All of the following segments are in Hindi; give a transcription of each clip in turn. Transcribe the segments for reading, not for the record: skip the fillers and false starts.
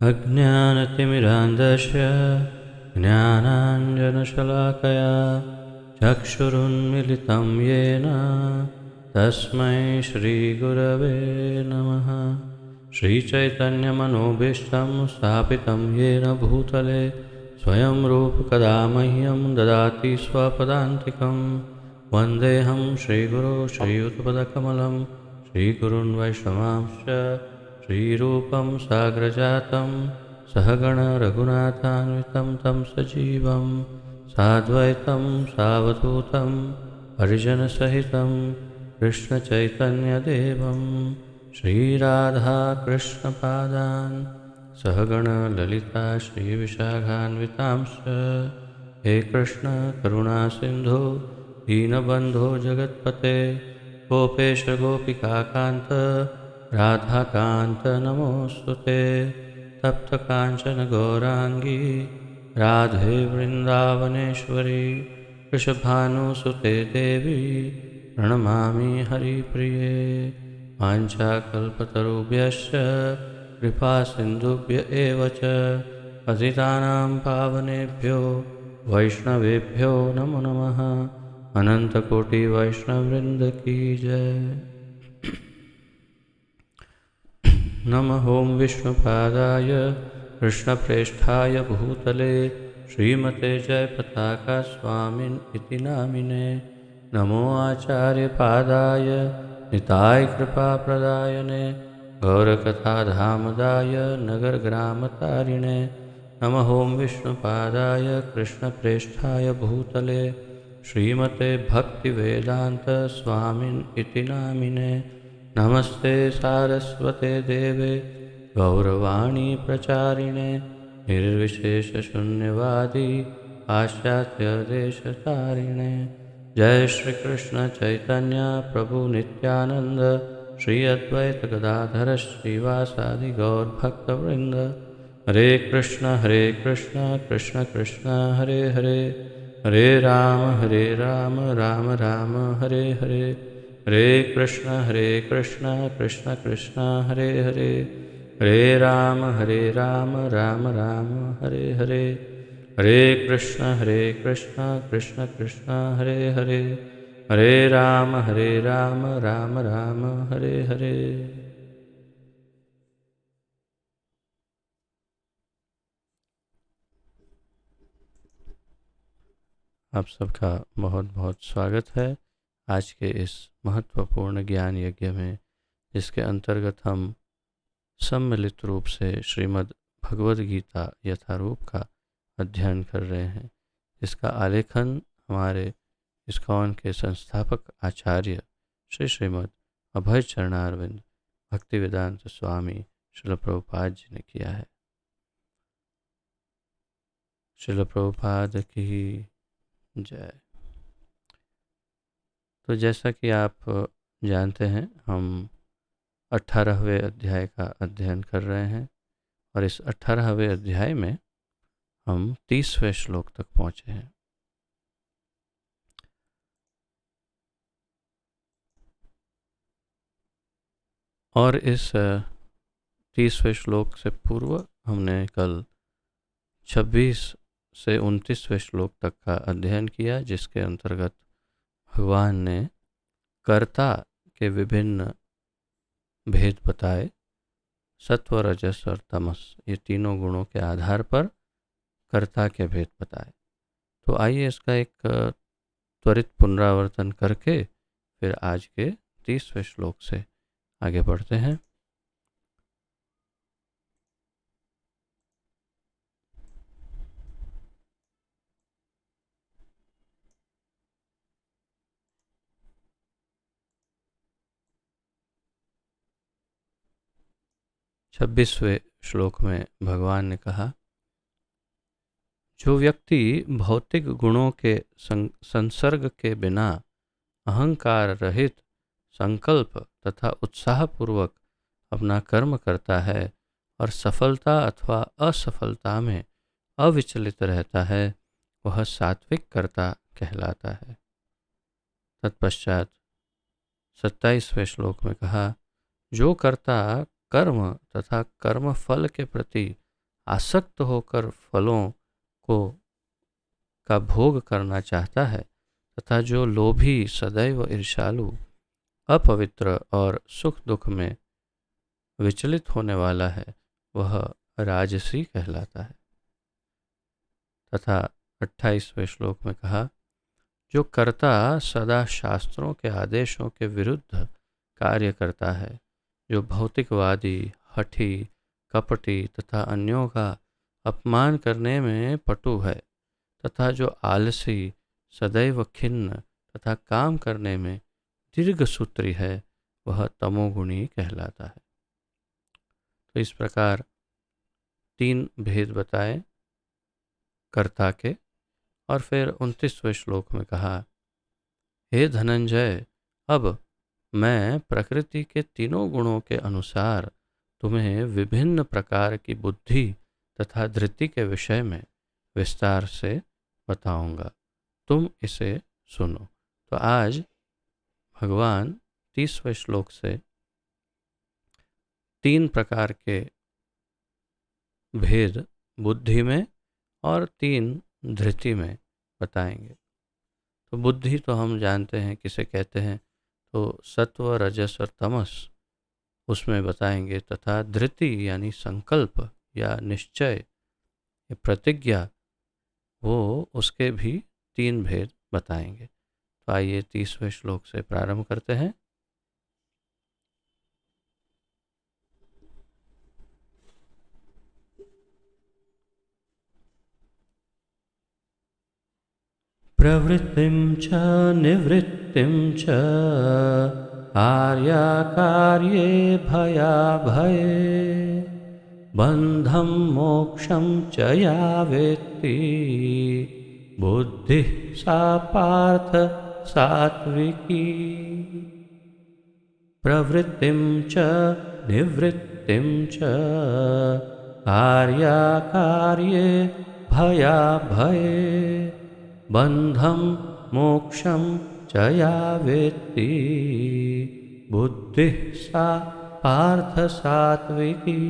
अज्ञानतिमिरान्धस्य ज्ञानाञ्जनशलाकया चक्षुरुन्मिलितं येन तस्मै श्रीगुरवे नमः। श्रीचैतन्यमनोभीष्टं स्थापितं येन भूतले स्वयं रूपकदा मह्यं ददाति स्वपदान्तिकं। वन्देऽहं श्रीगुरो श्रीयुतपदकमलं श्रीगुरून् वैष्णवांश्च श्रीरूपं साग्रजातं सहगण रघुनाथान्वितं तं सजीवं साद्वैतं सावधूतं परिजनसहितं कृष्णचैतन्यदेवं श्रीराधाकृष्णपादान् सहगण ललिता श्रीविशाखान्वितांश्च। हे कृष्ण करुणा सिन्धो दीनबन्धो जगत्पते गोपेश गोपिकान्त राधाकान्त नमोऽस्तुते। तप्तकाञ्चन गौराङ्गी राधे वृन्दावनेश्वरी वृषभानुसुते देवी प्रणमामि हरिप्रिये। वाञ्छाकल्पतरुभ्यश्च कृपासिन्धुभ्य एव च पतितानां पावनेभ्यो वैष्णवेभ्यो नमो नमः। अनन्तकोटिवैष्णववृन्द की जय। नमः ॐ विष्णुपादाय कृष्णप्रेष्ठाय भूतले श्रीमते जयपताका स्वामिन् इति नामिने। नमो आचार्यपादाय निताय कृपाप्रदायने गौरकथाधामदाय नगरग्रामतारिणे। नमः ॐ विष्णुपादाय कृष्णप्रेष्ठाय भूतले श्रीमते भक्तिवेदान्त स्वामिन् इति नामिने। नमस्ते सारस्वते देवे गौरवाणी प्रचारिणे निर्विशेषशून्यवादी पाश्चात्यदेशतारिणे। जय श्री कृष्ण चैतन्य प्रभु नित्यानंद श्री अद्वैत गदाधर श्रीवासादि गौर भक्तवृंद। हरे कृष्ण कृष्ण कृष्ण हरे हरे, हरे राम राम राम हरे हरे। हरे कृष्ण कृष्ण कृष्ण हरे हरे, हरे राम राम राम हरे हरे। हरे कृष्ण कृष्ण कृष्ण हरे हरे, हरे राम राम राम हरे हरे। आप सबका बहुत बहुत स्वागत है आज के इस महत्वपूर्ण ज्ञान यज्ञ में, जिसके अंतर्गत हम सम्मिलित रूप से श्रीमद् भगवद गीता यथारूप का अध्ययन कर रहे हैं। इसका आलेखन हमारे इस्कॉन के संस्थापक आचार्य श्री श्रीमद् अभय चरणारविंद भक्तिवेदांत स्वामी श्रील प्रभुपाद जी ने किया है। श्रील प्रभुपाद की जय। तो जैसा कि आप जानते हैं, हम 18वें अध्याय का अध्ययन कर रहे हैं और इस 18वें अध्याय में हम 30वें श्लोक तक पहुँचे हैं। और इस 30वें श्लोक से पूर्व हमने कल 26 से 29वें श्लोक तक का अध्ययन किया, जिसके अंतर्गत भगवान ने कर्ता के विभिन्न भेद बताए। सत्व, रजस और तमस, ये तीनों गुणों के आधार पर कर्ता के भेद बताए। तो आइए इसका एक त्वरित पुनरावर्तन करके फिर आज के 30वें श्लोक से आगे बढ़ते हैं। छब्बीसवें श्लोक में भगवान ने कहा, जो व्यक्ति भौतिक गुणों के संसर्ग के बिना अहंकार रहित संकल्प तथा उत्साहपूर्वक अपना कर्म करता है और सफलता अथवा असफलता में अविचलित रहता है, वह सात्विक कर्ता कहलाता है। तत्पश्चात 27वें श्लोक में कहा, जो कर्ता कर्म तथा कर्म फल के प्रति आसक्त होकर फलों को का भोग करना चाहता है तथा जो लोभी, सदैव ईर्ष्यालु, अपवित्र और सुख दुख में विचलित होने वाला है, वह राजसी कहलाता है। तथा 28वें श्लोक में कहा, जो कर्ता सदा शास्त्रों के आदेशों के विरुद्ध कार्य करता है, जो भौतिकवादी, हठी, कपटी तथा अन्यों का अपमान करने में पटु है, तथा जो आलसी, सदैव खिन्न तथा काम करने में दीर्घसूत्री है, वह तमोगुणी कहलाता है। तो इस प्रकार 3 भेद बताए कर्ता के, और फिर 29वें श्लोक में कहा, हे धनंजय, अब मैं प्रकृति के तीनों गुणों के अनुसार तुम्हें विभिन्न प्रकार की बुद्धि तथा धृति के विषय में विस्तार से बताऊंगा, तुम इसे सुनो। तो आज भगवान 30वें श्लोक से 3 प्रकार के भेद बुद्धि में और 3 धृति में बताएंगे। तो बुद्धि तो हम जानते हैं किसे कहते हैं, तो सत्व, रजस और तमस, उसमें बताएंगे। तथा धृति यानी संकल्प या निश्चय, प्रतिज्ञा, वो उसके भी 3 भेद बताएंगे। तो आइए 30वें श्लोक से प्रारंभ करते हैं। प्रवृत्तिं च निवृत्तिं च कार्याकार्ये भयाभये बन्धं मोक्षं च या वेत्ति बुद्धिः सा पार्थ सात्विकी। प्रवृत्तिं च निवृत्तिं च कार्याकार्ये भयाभये बन्धं मोक्षं च या वेत्ति बुद्धिः सा पार्थ सात्विकी।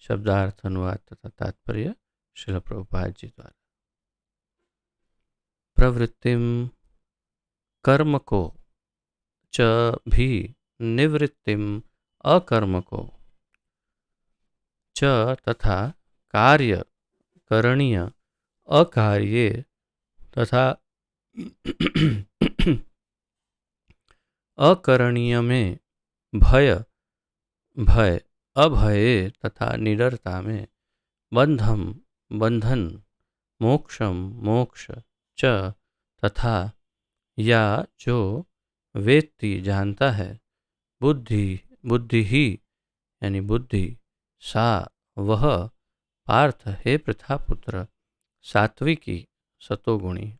शब्दार्थ, अनुवाद तथा तात्पर्य श्रील प्रभुपाद जी द्वारा। प्रवृत्तिम, कर्म को, च भी, निवृत्तिम, अकर्म को, च तथा कार्य, करणीय, अकार्ये तथा अकरणीय में, भय, भय, अभये तथा निडरता में, बंधम, बंधन, मोक्षम, मोक्ष, च तथा या जो वेत्ति जानता है, बुद्धि, बुद्धि ही यानी बुद्धि, सा वह, पार्थ हे पृथापुत्र, सात्विकी सतोगुणी।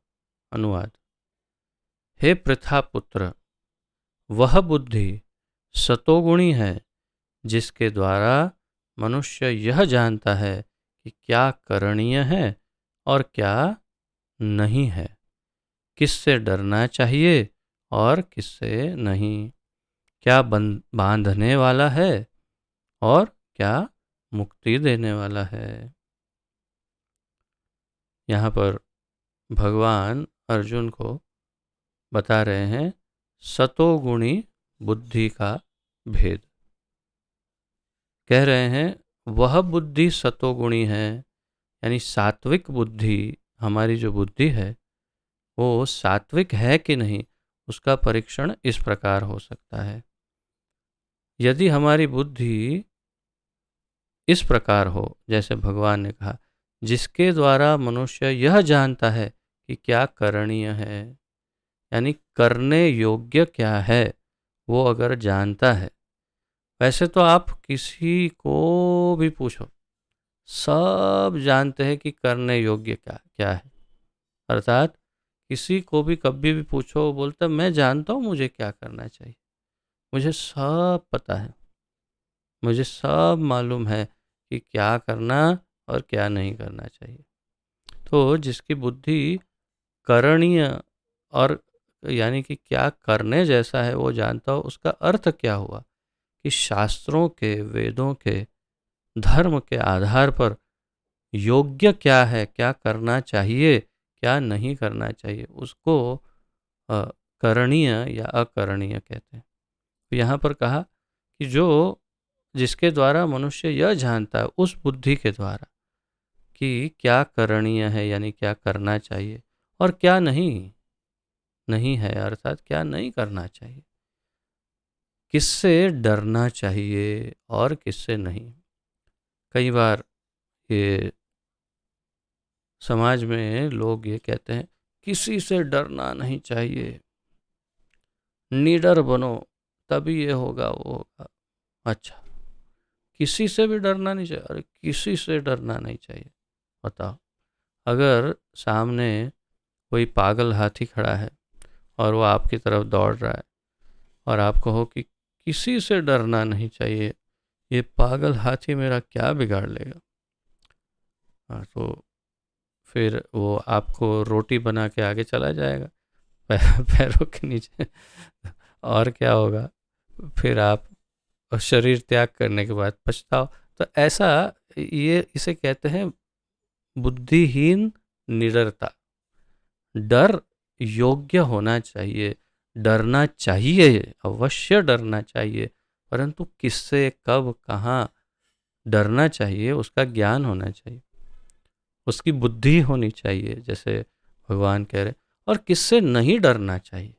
अनुवाद, हे पृथापुत्र, वह बुद्धि सतोगुणी है जिसके द्वारा मनुष्य यह जानता है कि क्या करणीय है और क्या नहीं है, किससे डरना चाहिए और किससे नहीं, क्या बांधने वाला है और क्या मुक्ति देने वाला है। यहाँ पर भगवान अर्जुन को बता रहे हैं सतोगुणी बुद्धि का भेद। कह रहे हैं वह बुद्धि सतोगुणी है, यानी सात्विक बुद्धि, हमारी जो बुद्धि है वो सात्विक है कि नहीं, उसका परीक्षण इस प्रकार हो सकता है। यदि हमारी बुद्धि इस प्रकार हो, जैसे भगवान ने कहा, जिसके द्वारा मनुष्य यह जानता है कि क्या करणीय है, यानी करने योग्य क्या है, वो अगर जानता है। वैसे तो आप किसी को भी पूछो, सब जानते हैं कि करने योग्य क्या क्या है। अर्थात किसी को भी कभी भी पूछो, वो बोलता है मैं जानता हूँ मुझे क्या करना चाहिए, मुझे सब पता है, मुझे सब मालूम है कि क्या करना और क्या नहीं करना चाहिए। तो जिसकी बुद्धि करणीय और यानी कि क्या करने जैसा है वो जानता हो, उसका अर्थ क्या हुआ कि शास्त्रों के, वेदों के, धर्म के आधार पर योग्य क्या है, क्या करना चाहिए, क्या नहीं करना चाहिए, उसको अ, करणीय या अकरणीय कहते हैं। तो यहाँ पर कहा कि जो जिसके द्वारा मनुष्य यह जानता है, उस बुद्धि के द्वारा, कि क्या करणीय है यानी क्या करना चाहिए और क्या नहीं नहीं है, अर्थात क्या नहीं करना चाहिए, किससे डरना चाहिए और किससे नहीं। कई बार ये समाज में लोग ये कहते हैं किसी से डरना नहीं चाहिए, निडर बनो तभी ये होगा वो होगा। अच्छा, किसी से भी डरना नहीं चाहिए? अरे किसी से डरना नहीं चाहिए। बताओ, अगर सामने कोई पागल हाथी खड़ा है और वो आपकी तरफ दौड़ रहा है और आप कहो कि किसी से डरना नहीं चाहिए, ये पागल हाथी मेरा क्या बिगाड़ लेगा। हाँ, तो फिर वो आपको रोटी बना के आगे चला जाएगा पैरों के नीचे। और क्या होगा, फिर आप शरीर त्याग करने के बाद पछताओ। तो ऐसा, ये इसे कहते हैं बुद्धिहीन निडरता। डर योग्य होना चाहिए, डरना चाहिए, अवश्य डरना चाहिए, परंतु किससे, कब, कहाँ डरना चाहिए उसका ज्ञान होना चाहिए, उसकी बुद्धि होनी चाहिए, जैसे भगवान कह रहे। और किससे नहीं डरना चाहिए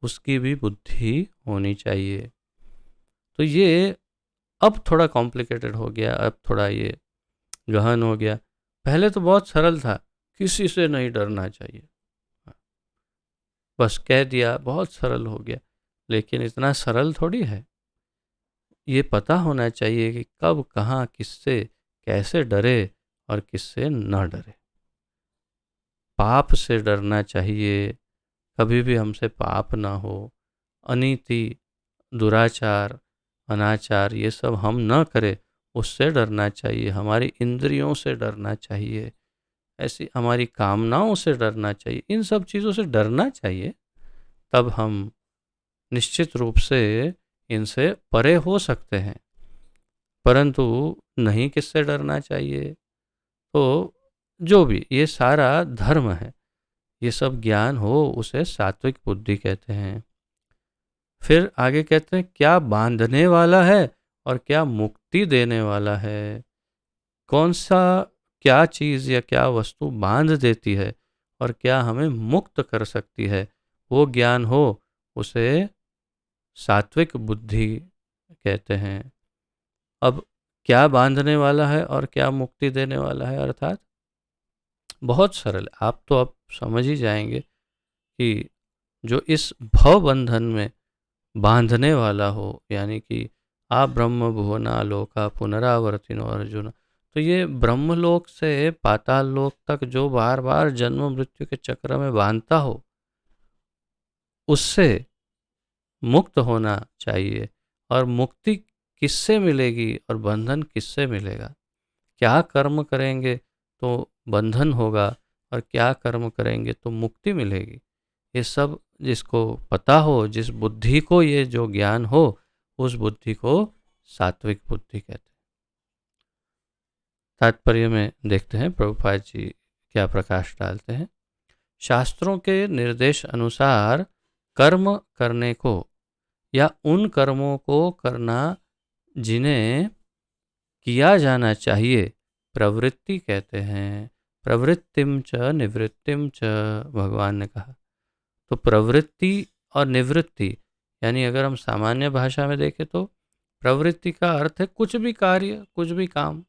उसकी भी बुद्धि होनी चाहिए। तो ये अब थोड़ा कॉम्प्लिकेटेड हो गया, अब थोड़ा ये गहन हो गया। पहले तो बहुत सरल था, किसी से नहीं डरना चाहिए, बस कह दिया, बहुत सरल हो गया। लेकिन इतना सरल थोड़ी है, ये पता होना चाहिए कि कब, कहाँ, किससे, कैसे डरे और किससे न डरे। पाप से डरना चाहिए, कभी भी हमसे पाप ना हो, अनीति, दुराचार, अनाचार ये सब हम न करें, उससे डरना चाहिए। हमारी इंद्रियों से डरना चाहिए, ऐसी हमारी कामनाओं से डरना चाहिए, इन सब चीज़ों से डरना चाहिए। तब हम निश्चित रूप से इनसे परे हो सकते हैं। परंतु नहीं किससे डरना चाहिए, तो जो भी ये सारा धर्म है, ये सब ज्ञान हो उसे सात्विक बुद्धि कहते हैं। फिर आगे कहते हैं क्या बांधने वाला है और क्या मुक्ति देने वाला है। कौन सा, क्या चीज़ या क्या वस्तु बांध देती है और क्या हमें मुक्त कर सकती है, वो ज्ञान हो उसे सात्विक बुद्धि कहते हैं। अब क्या बांधने वाला है और क्या मुक्ति देने वाला है, अर्थात बहुत सरल, आप तो अब समझ ही जाएंगे कि जो इस भव बंधन में बांधने वाला हो, यानी कि आ ब्रह्म भुवना लोका पुनरावर्तिनो अर्जुन, तो ये ब्रह्मलोक से पाताल लोक तक जो बार बार जन्म मृत्यु के चक्र में बांधता हो, उससे मुक्त होना चाहिए। और मुक्ति किससे मिलेगी और बंधन किससे मिलेगा, क्या कर्म करेंगे तो बंधन होगा और क्या कर्म करेंगे तो मुक्ति मिलेगी, ये सब जिसको पता हो, जिस बुद्धि को ये जो ज्ञान हो, उस बुद्धि को सात्विक बुद्धि कहते हैं। तात्पर्य में देखते हैं प्रभुपाद जी क्या प्रकाश डालते हैं। शास्त्रों के निर्देश अनुसार कर्म करने को या उन कर्मों को करना जिन्हें किया जाना चाहिए प्रवृत्ति कहते हैं। प्रवृत्तिम च निवृत्तिम च, भगवान ने कहा। तो प्रवृत्ति और निवृत्ति, यानी अगर हम सामान्य भाषा में देखें तो प्रवृत्ति का अर्थ है कुछ भी कार्य, कुछ भी काम।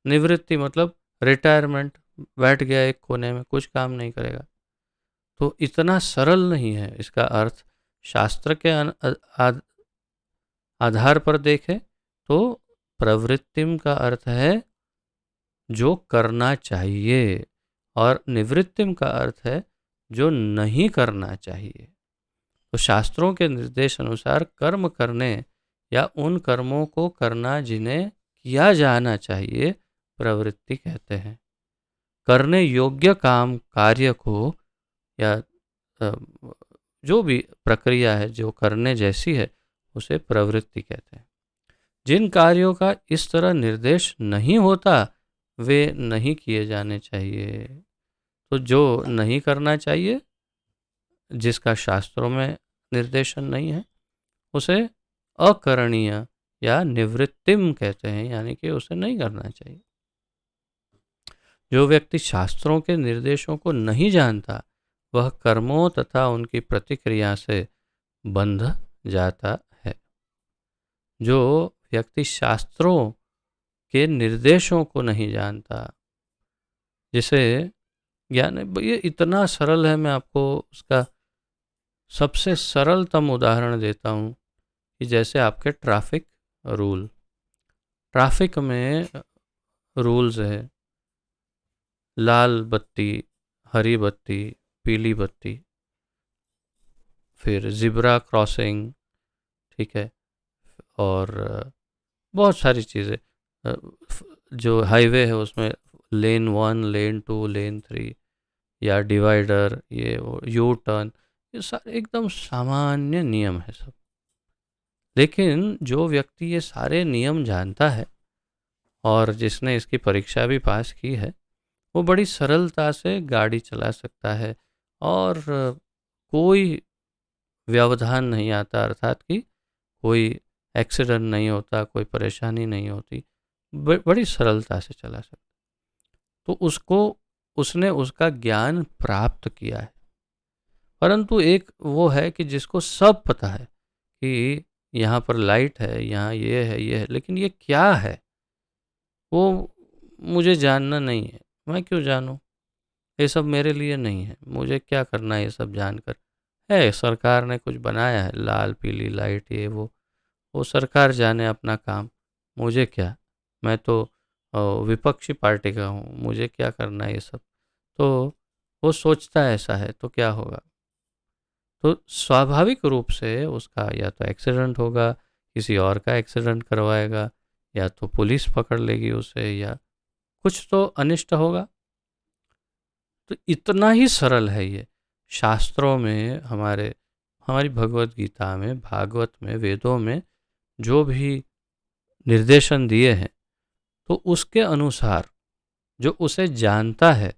निवृत्ति मतलब रिटायरमेंट, बैठ गया एक कोने में, कुछ काम नहीं करेगा। तो इतना सरल नहीं है इसका अर्थ। शास्त्र के आधार पर देखें तो प्रवृत्तिम का अर्थ है जो करना चाहिए, और निवृत्तिम का अर्थ है जो नहीं करना चाहिए। तो शास्त्रों के निर्देश अनुसार कर्म करने या उन कर्मों को करना जिन्हें किया जाना चाहिए प्रवृत्ति कहते हैं। करने योग्य काम, कार्य को या जो भी प्रक्रिया है जो करने जैसी है उसे प्रवृत्ति कहते हैं। जिन कार्यों का इस तरह निर्देश नहीं होता वे नहीं किए जाने चाहिए। तो जो नहीं करना चाहिए, जिसका शास्त्रों में निर्देशन नहीं है, उसे अकरणीय या निवृत्तिम कहते हैं, यानी कि उसे नहीं करना चाहिए। जो व्यक्ति शास्त्रों के निर्देशों को नहीं जानता वह कर्मों तथा उनकी प्रतिक्रिया से बंध जाता है। जो व्यक्ति शास्त्रों के निर्देशों को नहीं जानता, जिसे ज्ञान, ये इतना सरल है, मैं आपको उसका सबसे सरलतम उदाहरण देता हूँ कि जैसे आपके ट्रैफिक रूल, ट्रैफिक में रूल्स है, लाल बत्ती, हरी बत्ती, पीली बत्ती, फिर ज़िब्रा क्रॉसिंग, ठीक है, और बहुत सारी चीज़ें, जो हाईवे है उसमें लेन 1, लेन 2, लेन 3, या डिवाइडर, ये यू टर्न, ये सारे एकदम सामान्य नियम है सब। लेकिन जो व्यक्ति ये सारे नियम जानता है और जिसने इसकी परीक्षा भी पास की है, वो बड़ी सरलता से गाड़ी चला सकता है और कोई व्यवधान नहीं आता, अर्थात कि कोई एक्सीडेंट नहीं होता, कोई परेशानी नहीं होती, बड़ी सरलता से चला सकता। तो उसने उसका ज्ञान प्राप्त किया है। परंतु एक वो है कि जिसको सब पता है कि यहाँ पर लाइट है, यहाँ ये है, ये है, लेकिन ये क्या है वो मुझे जानना नहीं है। मैं क्यों जानूँ? ये सब मेरे लिए नहीं है, मुझे क्या करना है ये सब जानकर। है सरकार ने कुछ बनाया है, लाल पीली लाइट, ये वो सरकार जाने अपना काम, मुझे क्या। मैं तो विपक्षी पार्टी का हूँ, मुझे क्या करना है ये सब। तो वो सोचता है ऐसा है तो क्या होगा। तो स्वाभाविक रूप से उसका या तो एक्सीडेंट होगा, किसी और का एक्सीडेंट करवाएगा, या तो पुलिस पकड़ लेगी उसे, या कुछ तो अनिष्ट होगा। तो इतना ही सरल है ये। शास्त्रों में, हमारी भगवत गीता में, भागवत में, वेदों में जो भी निर्देशन दिए हैं, तो उसके अनुसार जो उसे जानता है,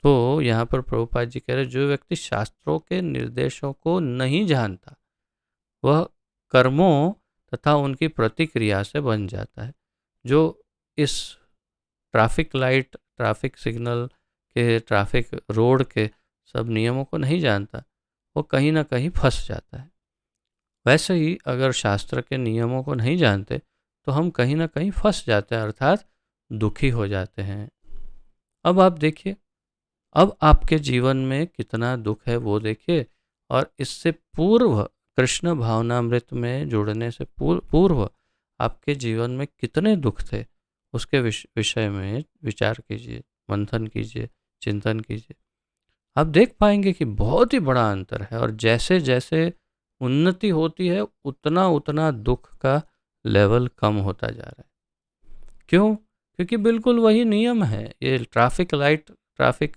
तो यहाँ पर प्रभुपाद जी कह रहे, जो व्यक्ति शास्त्रों के निर्देशों को नहीं जानता वह कर्मों तथा उनकी प्रतिक्रिया से बन जाता है। जो इस ट्रैफिक लाइट, ट्रैफिक सिग्नल के, ट्रैफिक रोड के सब नियमों को नहीं जानता, वो कहीं ना कहीं फंस जाता है। वैसे ही अगर शास्त्र के नियमों को नहीं जानते तो हम कहीं ना कहीं फंस जाते हैं, अर्थात दुखी हो जाते हैं। अब आप देखिए, अब आपके जीवन में कितना दुख है वो देखिए, और इससे पूर्व कृष्ण भावनामृत में जुड़ने से पूर्व आपके जीवन में कितने दुख थे, उसके विषय में विचार कीजिए, मंथन कीजिए, चिंतन कीजिए। आप देख पाएंगे कि बहुत ही बड़ा अंतर है, और जैसे जैसे उन्नति होती है उतना उतना दुख का लेवल कम होता जा रहा है। क्यों? क्योंकि बिल्कुल वही नियम है, ये ट्रैफिक लाइट, ट्रैफिक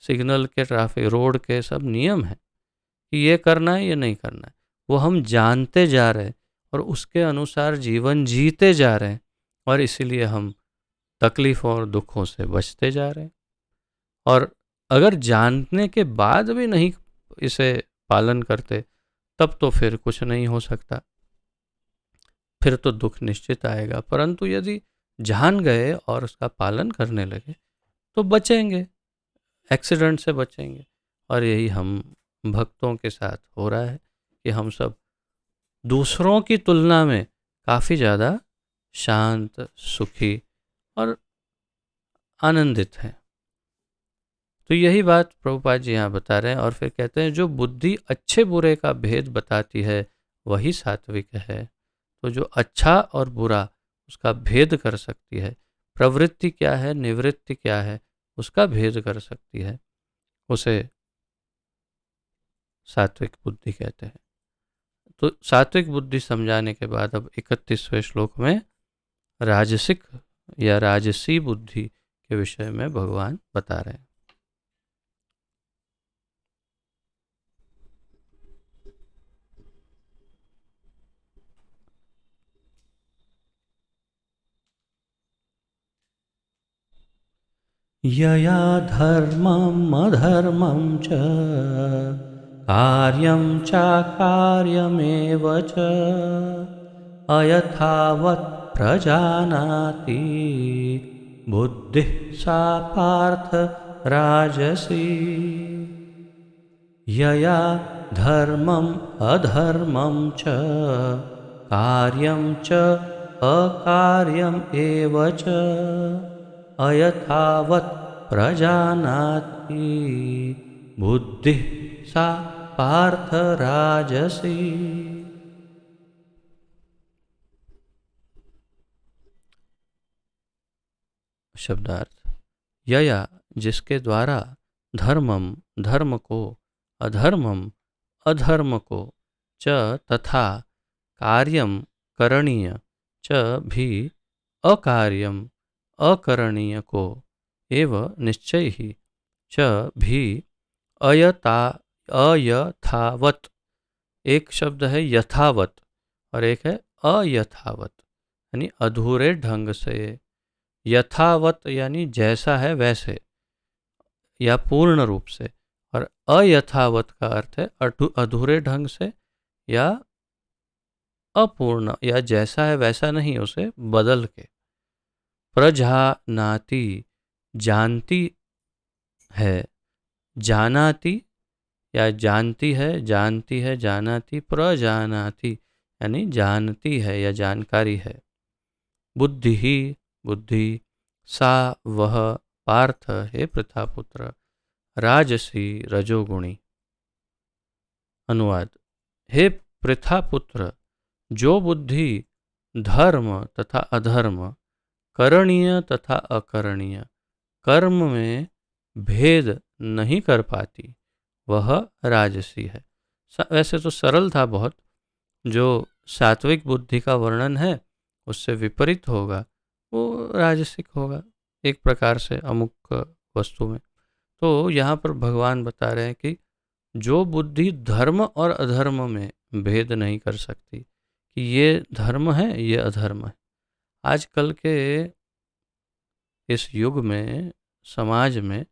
सिग्नल के, ट्रैफिक रोड के सब नियम है कि ये करना है, ये नहीं करना है। वो हम जानते जा रहे हैं और उसके अनुसार जीवन जीते जा रहे हैं, और इसीलिए हम तकलीफ़ों और दुखों से बचते जा रहे हैं। और अगर जानने के बाद भी नहीं इसे पालन करते, तब तो फिर कुछ नहीं हो सकता, फिर तो दुख निश्चित आएगा। परंतु यदि जान गए और उसका पालन करने लगे तो बचेंगे, एक्सीडेंट से बचेंगे। और यही हम भक्तों के साथ हो रहा है कि हम सब दूसरों की तुलना में काफ़ी ज़्यादा शांत, सुखी और आनंदित हैं। तो यही बात प्रभुपाद जी यहाँ बता रहे हैं, और फिर कहते हैं जो बुद्धि अच्छे बुरे का भेद बताती है वही सात्विक है। तो जो अच्छा और बुरा उसका भेद कर सकती है, प्रवृत्ति क्या है, निवृत्ति क्या है, उसका भेद कर सकती है, उसे सात्विक बुद्धि कहते हैं। तो सात्विक बुद्धि समझाने के बाद अब 31वें श्लोक में राजसिक या राजसी बुद्धि के विषय में भगवान बता रहे हैं। यया धर्मम् अधर्मं च कार्यं चाकार्यमेव च अयथावत् प्रजानाति बुद्धिः सा पार्थ राजसी। यया धर्मम् अधर्मं च कार्यं च अकार्यम् एव च अयथावत् प्रजानाति बुद्धिः सा पार्थ राजसी। शब्दार्थ। यया जिसके द्वारा धर्मम धर्म को अधर्मम अधर्म को च तथा कार्यम करणीय च भी अकार्यम अकरणीय को एव निश्चय ही च भी अयथावत। एक शब्द है यथावत और एक है अयथावत, यानी अधूरे ढंग से। यथावत यानी जैसा है वैसे या पूर्ण रूप से, और अयथावत का अर्थ है अधूरे ढंग से या अपूर्ण, या जैसा है वैसा नहीं, उसे बदल के। प्रजानाति जानती है, जानाति या जानती है जानाति, प्रजानाति यानी जानती है या जानकारी है। बुद्धि ही बुद्धि, सा वह, पार्थ हे प्रथापुत्र, राजसी रजोगुणी। अनुवाद। हे प्रथापुत्र, जो बुद्धि धर्म तथा अधर्म, करणीय तथा अकरणीय कर्म में भेद नहीं कर पाती, वह राजसी है। वैसे तो सरल था बहुत, जो सात्विक बुद्धि का वर्णन है उससे विपरीत होगा वो राजसिक होगा एक प्रकार से अमुक वस्तु में। तो यहाँ पर भगवान बता रहे हैं कि जो बुद्धि धर्म और अधर्म में भेद नहीं कर सकती कि ये धर्म है ये अधर्म है। आजकल के इस युग में समाज में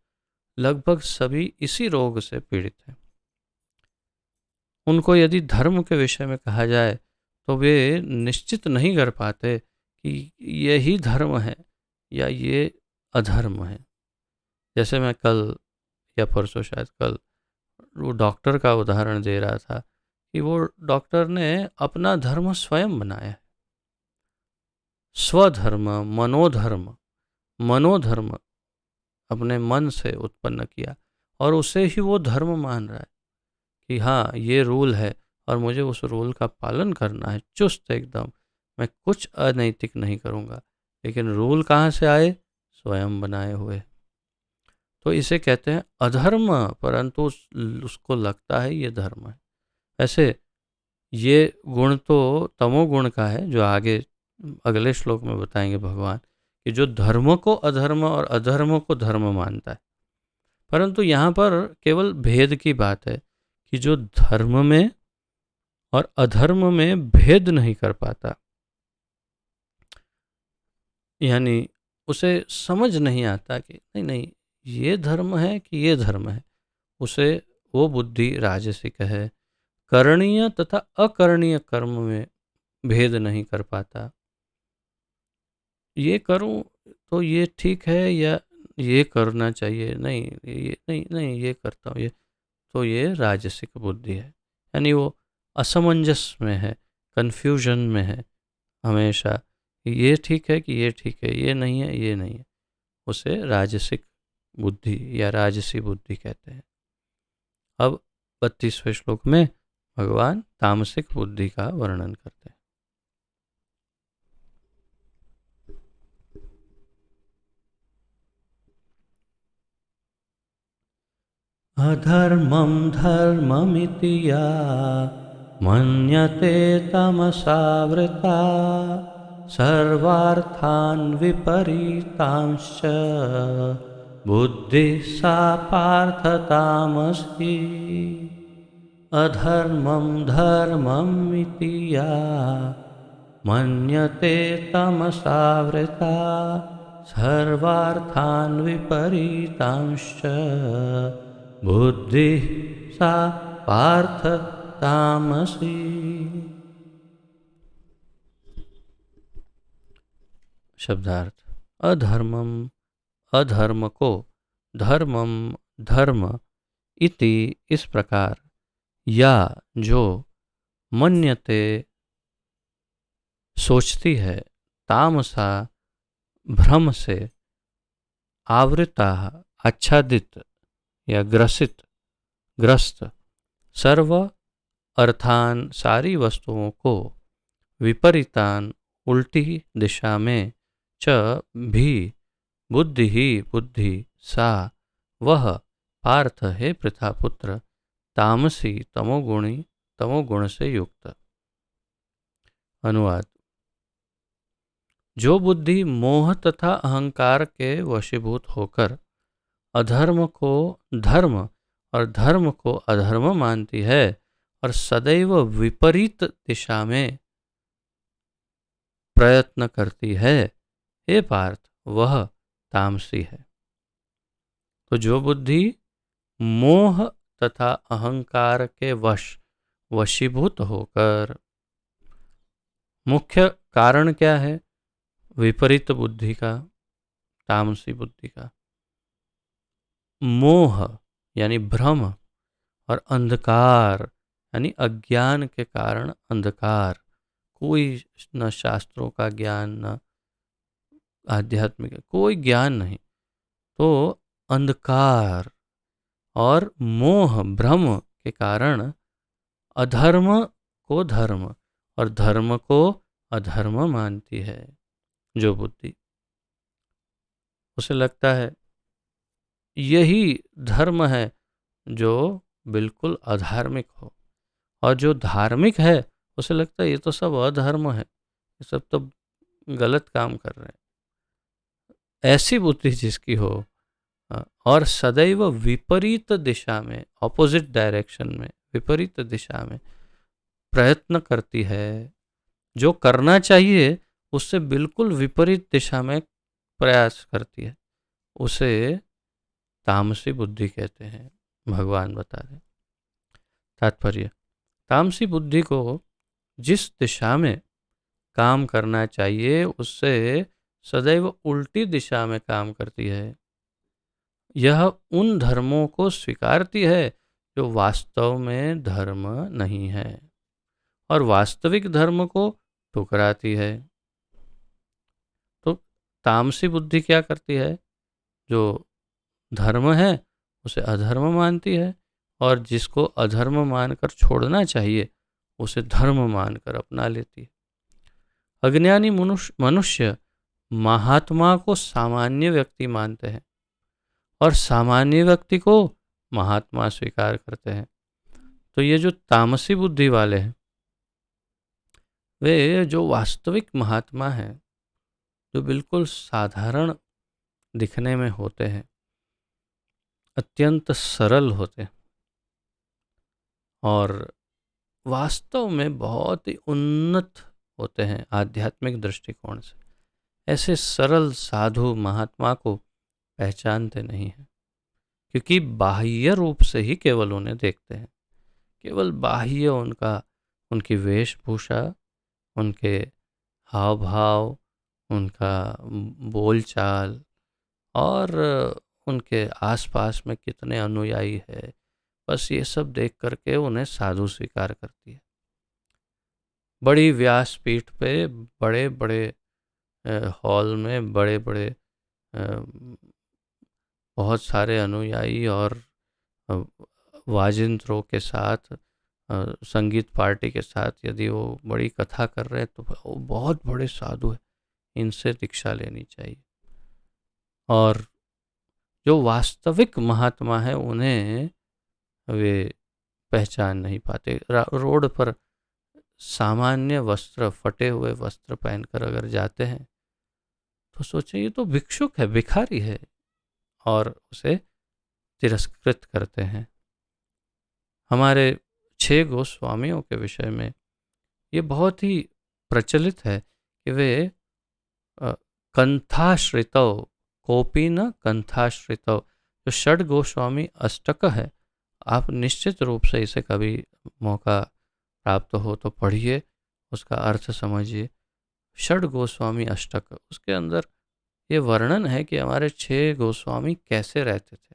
लगभग सभी इसी रोग से पीड़ित हैं। उनको यदि धर्म के विषय में कहा जाए तो वे निश्चित नहीं कर पाते कि यही धर्म है या ये अधर्म है। जैसे मैं कल या परसों शायद कल वो डॉक्टर का उदाहरण दे रहा था कि वो डॉक्टर ने अपना धर्म स्वयं बनाया है। स्वधर्म, मनोधर्म अपने मन से उत्पन्न किया और उसे ही वो धर्म मान रहा है कि हाँ ये रूल है और मुझे उस रूल का पालन करना है चुस्त एकदम, मैं कुछ अनैतिक नहीं करूँगा। लेकिन रूल कहाँ से आए? स्वयं बनाए हुए। तो इसे कहते हैं अधर्म, परंतु उसको लगता है ये धर्म है। ऐसे ये गुण तो तमोगुण का है, जो आगे अगले श्लोक में बताएंगे भगवान, कि जो धर्म को अधर्म और अधर्म को धर्म मानता है। परंतु यहाँ पर केवल भेद की बात है कि जो धर्म में और अधर्म में भेद नहीं कर पाता, यानी उसे समझ नहीं आता कि नहीं नहीं ये धर्म है कि ये धर्म है, उसे वो बुद्धि राजसिक है। करणीय तथा अकरणीय कर्म में भेद नहीं कर पाता, ये करूं तो ये ठीक है या ये करना चाहिए, नहीं ये नहीं ये करता हूँ, ये तो ये राजसिक बुद्धि है। यानी वो असमंजस में है, कन्फ्यूजन में है हमेशा, ये ठीक है कि ये ठीक है, ये नहीं है ये नहीं है। उसे राजसिक बुद्धि या राजसी बुद्धि कहते हैं। अब 32वें श्लोक में भगवान तामसिक बुद्धि का वर्णन करते हैं। अधर्मं धर्ममिति या मन्यते तमसावृता सर्वार्थान् विपरीतांश्च बुद्धिः सा पार्थ तामसी। अधर्मं धर्ममिति या मन्यते तमसावृता सर्वार्थान् विपरीतांश्च बुद्धिः सा पार्थ तामसी। शब्दार्थ: अधर्मम अधर्म को, धर्मम धर्म, इति इस प्रकार, या जो, मन्यते सोचती है, तामसा भ्रम से, आवृता आच्छादित या ग्रस्त, सर्व अर्थान सारी वस्तुओं को, विपरीतान उल्टी दिशा में, च भी बुद्धि सा वह, पार्थ है पृथापुत्र, तामसी तमोगुण से युक्त। अनुवाद: जो बुद्धि मोह तथा अहंकार के वशीभूत होकर अधर्म को धर्म और धर्म को अधर्म मानती है और सदैव विपरीत दिशा में प्रयत्न करती है, हे पार्थ, वह तामसी है। तो जो बुद्धि मोह तथा अहंकार के वशीभूत होकर, मुख्य कारण क्या है विपरीत बुद्धि का, तामसी बुद्धि का? मोह यानी भ्रम और अंधकार यानी अज्ञान के कारण अंधकार, कोई न शास्त्रों का ज्ञान न आध्यात्मिक कोई ज्ञान नहीं, तो अंधकार और मोह भ्रम के कारण अधर्म को धर्म और धर्म को अधर्म मानती है। जो बुद्धि, उसे लगता है यही धर्म है जो बिल्कुल अधार्मिक हो, और जो धार्मिक है उसे लगता है ये तो सब अधर्म है, ये सब तो गलत काम कर रहे हैं। ऐसी बुद्धि जिसकी हो और सदैव विपरीत दिशा में, ऑपोजिट डायरेक्शन में, विपरीत दिशा में प्रयत्न करती है, जो करना चाहिए उससे बिल्कुल विपरीत दिशा में प्रयास करती है, उसे तामसी बुद्धि कहते हैं, भगवान बता रहे। तात्पर्य: तामसी बुद्धि को जिस दिशा में काम करना चाहिए उससे सदैव उल्टी दिशा में काम करती है। यह उन धर्मों को स्वीकारती है जो वास्तव में धर्म नहीं है, और वास्तविक धर्म को ठुकराती है। तो तामसी बुद्धि क्या करती है? जो धर्म है उसे अधर्म मानती है, और जिसको अधर्म मानकर छोड़ना चाहिए उसे धर्म मानकर अपना लेती है। अज्ञानी मनुष्य महात्मा को सामान्य व्यक्ति मानते हैं और सामान्य व्यक्ति को महात्मा स्वीकार करते हैं। तो ये जो तामसी बुद्धि वाले हैं, वे जो वास्तविक महात्मा हैं, जो बिल्कुल साधारण दिखने में होते हैं, अत्यंत सरल होते हैं और वास्तव में बहुत ही उन्नत होते हैं आध्यात्मिक दृष्टिकोण से, ऐसे सरल साधु महात्मा को पहचानते नहीं हैं, क्योंकि बाह्य रूप से ही केवल उन्हें देखते हैं। केवल बाह्य उनकी वेशभूषा, उनके हाव भाव, उनका बोलचाल और उनके आसपास में कितने अनुयायी है, बस ये सब देख करके उन्हें साधु स्वीकार करती है। बड़ी व्यासपीठ पे, बड़े बड़े हॉल में, बड़े बड़े बहुत सारे अनुयायी और वाजिंत्रों के साथ, संगीत पार्टी के साथ यदि वो बड़ी कथा कर रहे हैं तो वो बहुत बड़े साधु हैं, इनसे दीक्षा लेनी चाहिए। और जो वास्तविक महात्मा है उन्हें वे पहचान नहीं पाते। रोड पर सामान्य वस्त्र, फटे हुए वस्त्र पहनकर अगर जाते हैं तो सोचें ये तो भिक्षुक है, भिखारी है, और उसे तिरस्कृत करते हैं। हमारे 6 गोस्वामियों के विषय में ये बहुत ही प्रचलित है कि वे कंथाश्रितौ, कोपी न कंथाश्रितौ, जो षड गोस्वामी अष्टक है, आप निश्चित रूप से इसे कभी मौका प्राप्त हो तो पढ़िए, उसका अर्थ समझिए। षड गोस्वामी अष्टक, उसके अंदर ये वर्णन है कि हमारे 6 गोस्वामी कैसे रहते थे।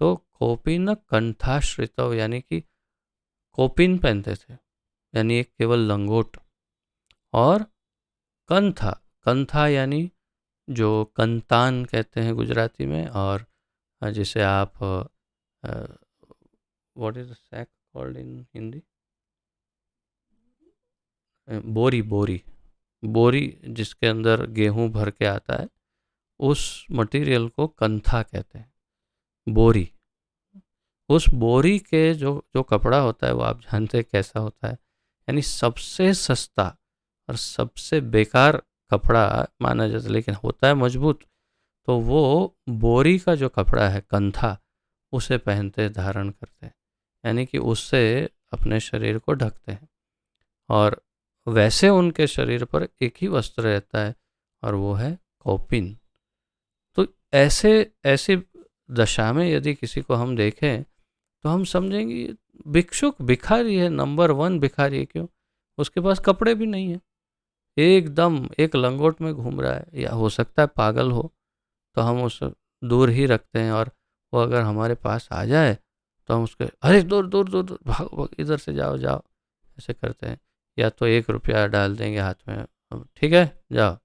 तो कोपिन कंठाश्रितव, यानी कि कोपिन पहनते थे, यानी एक केवल लंगोट, और कंथा, कंथा यानी जो कंतान कहते हैं गुजराती में, और जिसे आप what is the sack called in Hindi, बोरी, बोरी, बोरी जिसके अंदर गेहूं भर के आता है, उस मटेरियल को कंथा कहते हैं, बोरी। उस बोरी के जो जो कपड़ा होता है वो आप जानते हैं कैसा होता है, यानी सबसे सस्ता और सबसे बेकार कपड़ा माना जाता है, लेकिन होता है मजबूत। तो वो बोरी का जो कपड़ा है कंथा, उसे पहनते धारण करते हैं, यानी कि उससे अपने शरीर को ढकते हैं। और वैसे उनके शरीर पर एक ही वस्त्र रहता है, और वो है कौपिन। तो ऐसे ऐसी दशा में यदि किसी को हम देखें तो हम समझेंगे भिक्षुक भिखारी है, नंबर 1 भिखारी है। क्यों? उसके पास कपड़े भी नहीं है, एकदम एक लंगोट में घूम रहा है, या हो सकता है पागल हो, तो हम उसे दूर ही रखते हैं। और वो अगर हमारे पास आ जाए तो हम उसके अरे दूर दूर दूर दूर, भाग भाग, इधर से जाओ जाओ, ऐसे करते हैं। या तो 1 रुपया डाल देंगे हाथ में, ठीक है जाओ।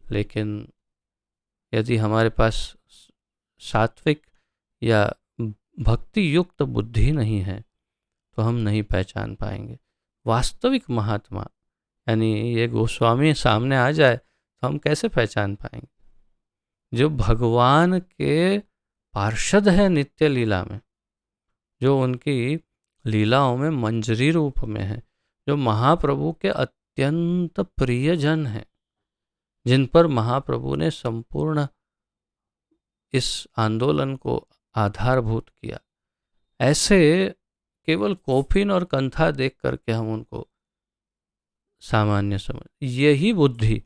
लेकिन यदि हमारे पास सात्विक या भक्ति युक्त बुद्धि नहीं है तो हम नहीं पहचान पाएंगे। वास्तविक महात्मा यानी ये गोस्वामी सामने आ जाए तो हम कैसे पहचान पाएंगे? जो भगवान के पार्षद है नित्य लीला में, जो उनकी लीलाओं में मंजरी रूप में है, जो महाप्रभु के अत्यंत प्रियजन हैं, जिन पर महाप्रभु ने संपूर्ण इस आंदोलन को आधारभूत किया, ऐसे केवल कोफिन और कंथा देख करके हम उनको सामान्य समझ, यही बुद्धि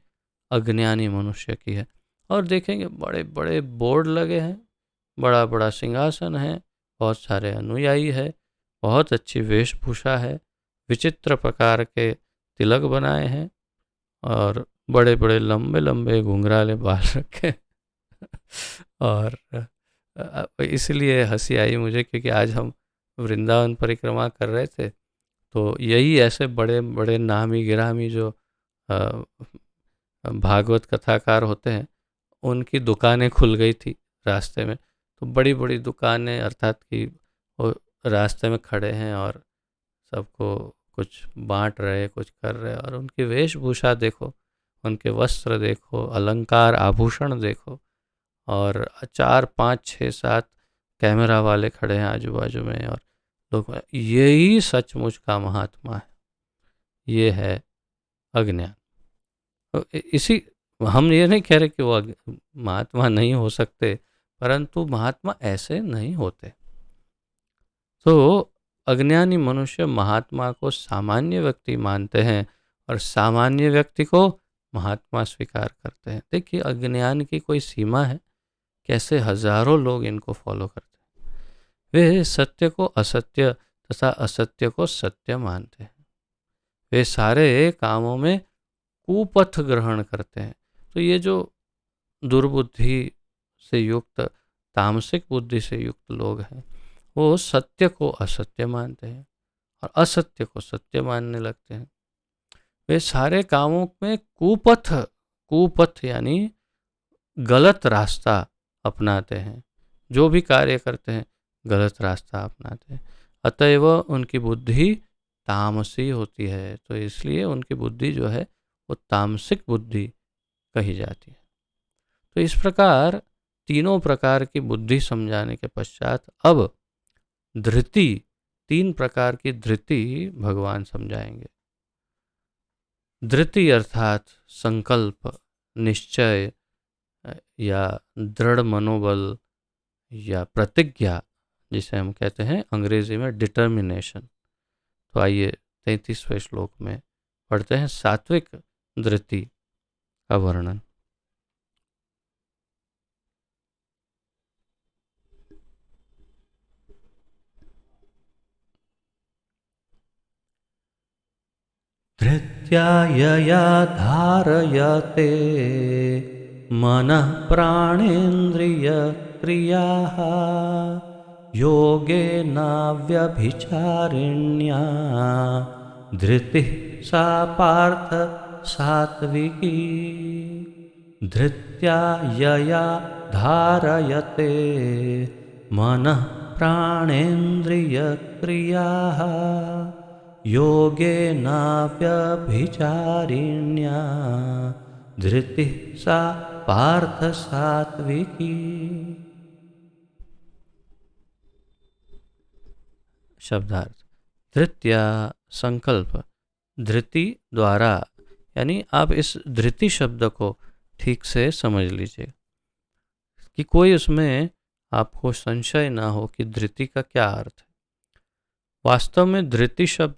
अज्ञानी मनुष्य की है। और देखेंगे बड़े बड़े बोर्ड लगे हैं, बड़ा बड़ा सिंहासन है, बहुत सारे अनुयायी है, बहुत अच्छी वेशभूषा है, विचित्र प्रकार के तिलक बनाए हैं, और बड़े बड़े लंबे लंबे घुंघराले बाल रखे और इसलिए हंसी आई मुझे, क्योंकि आज हम वृंदावन परिक्रमा कर रहे थे, तो यही ऐसे बड़े बड़े नामी गिरामी जो भागवत कथाकार होते हैं, उनकी दुकानें खुल गई थी रास्ते में। तो बड़ी बड़ी दुकानें, अर्थात कि वो रास्ते में खड़े हैं और सबको कुछ बांट रहे, कुछ कर रहे, और उनकी वेशभूषा देखो, उनके वस्त्र देखो, अलंकार आभूषण देखो, और 4 5 6 7 कैमरा वाले खड़े हैं आजू बाजू में, और लोग, यही सचमुच का महात्मा है, ये है अज्ञान। तो इसी, हम ये नहीं कह रहे कि वो महात्मा नहीं हो सकते, परंतु महात्मा ऐसे नहीं होते। तो अज्ञानी मनुष्य महात्मा को सामान्य व्यक्ति मानते हैं और सामान्य व्यक्ति को महात्मा स्वीकार करते हैं। देखिए अज्ञान की कोई सीमा है, कैसे हजारों लोग इनको फॉलो करते हैं। वे सत्य को असत्य तथा असत्य को सत्य मानते हैं। वे सारे कामों में कुपथ ग्रहण करते हैं। तो ये जो दुर्बुद्धि से युक्त, तामसिक बुद्धि से युक्त लोग हैं, वो सत्य को असत्य मानते हैं और असत्य को सत्य मानने लगते हैं। वे सारे कामों में कुपथ, कुपथ यानी गलत रास्ता अपनाते हैं, जो भी कार्य करते हैं गलत रास्ता अपनाते हैं। अतएव उनकी बुद्धि तामसी होती है, तो इसलिए उनकी बुद्धि जो है वो तामसिक बुद्धि कही जाती है। तो इस प्रकार तीनों प्रकार की बुद्धि समझाने के पश्चात अब धृति, 3 प्रकार की धृति भगवान समझाएंगे। धृति अर्थात संकल्प, निश्चय, या दृढ़ मनोबल, या प्रतिज्ञा, जिसे हम कहते हैं अंग्रेजी में डिटर्मिनेशन। तो आइए 33वें श्लोक में पढ़ते हैं सात्विक धृति का वर्णन। धृत्यायया धारयते मनः प्राणेन्द्रियक्रियाः योगेनाव्यभिचारिण्या धृतिः सा पार्थ सात्विकी। धृत्या यया धारयते मनः प्राणेन्द्रियक्रियाः योगेनाव्यभिचारिण्या धृतिः सा पार्थ सात्विकी। शब्दार्थ। धृत्या संकल्प, धृति द्वारा, यानी आप इस धृति शब्द को ठीक से समझ लीजिए कि कोई उसमें आपको संशय ना हो कि धृति का क्या अर्थ है। वास्तव में धृति शब्द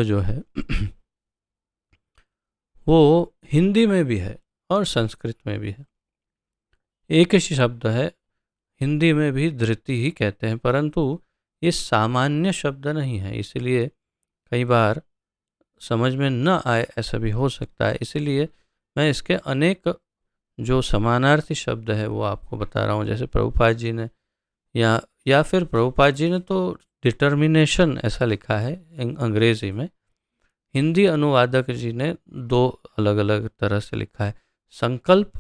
जो है वो हिंदी में भी है और संस्कृत में भी है। एक ही शब्द है, हिंदी में भी धृति ही कहते हैं, परंतु ये सामान्य शब्द नहीं है, इसलिए कई बार समझ में न आए, ऐसा भी हो सकता है। इसीलिए मैं इसके अनेक जो समानार्थी शब्द है वो आपको बता रहा हूँ। जैसे प्रभुपाद जी ने या फिर प्रभुपाद जी ने तो डिटर्मिनेशन ऐसा लिखा है अंग्रेजी में, हिंदी अनुवादक जी ने दो अलग अलग तरह से लिखा है, संकल्प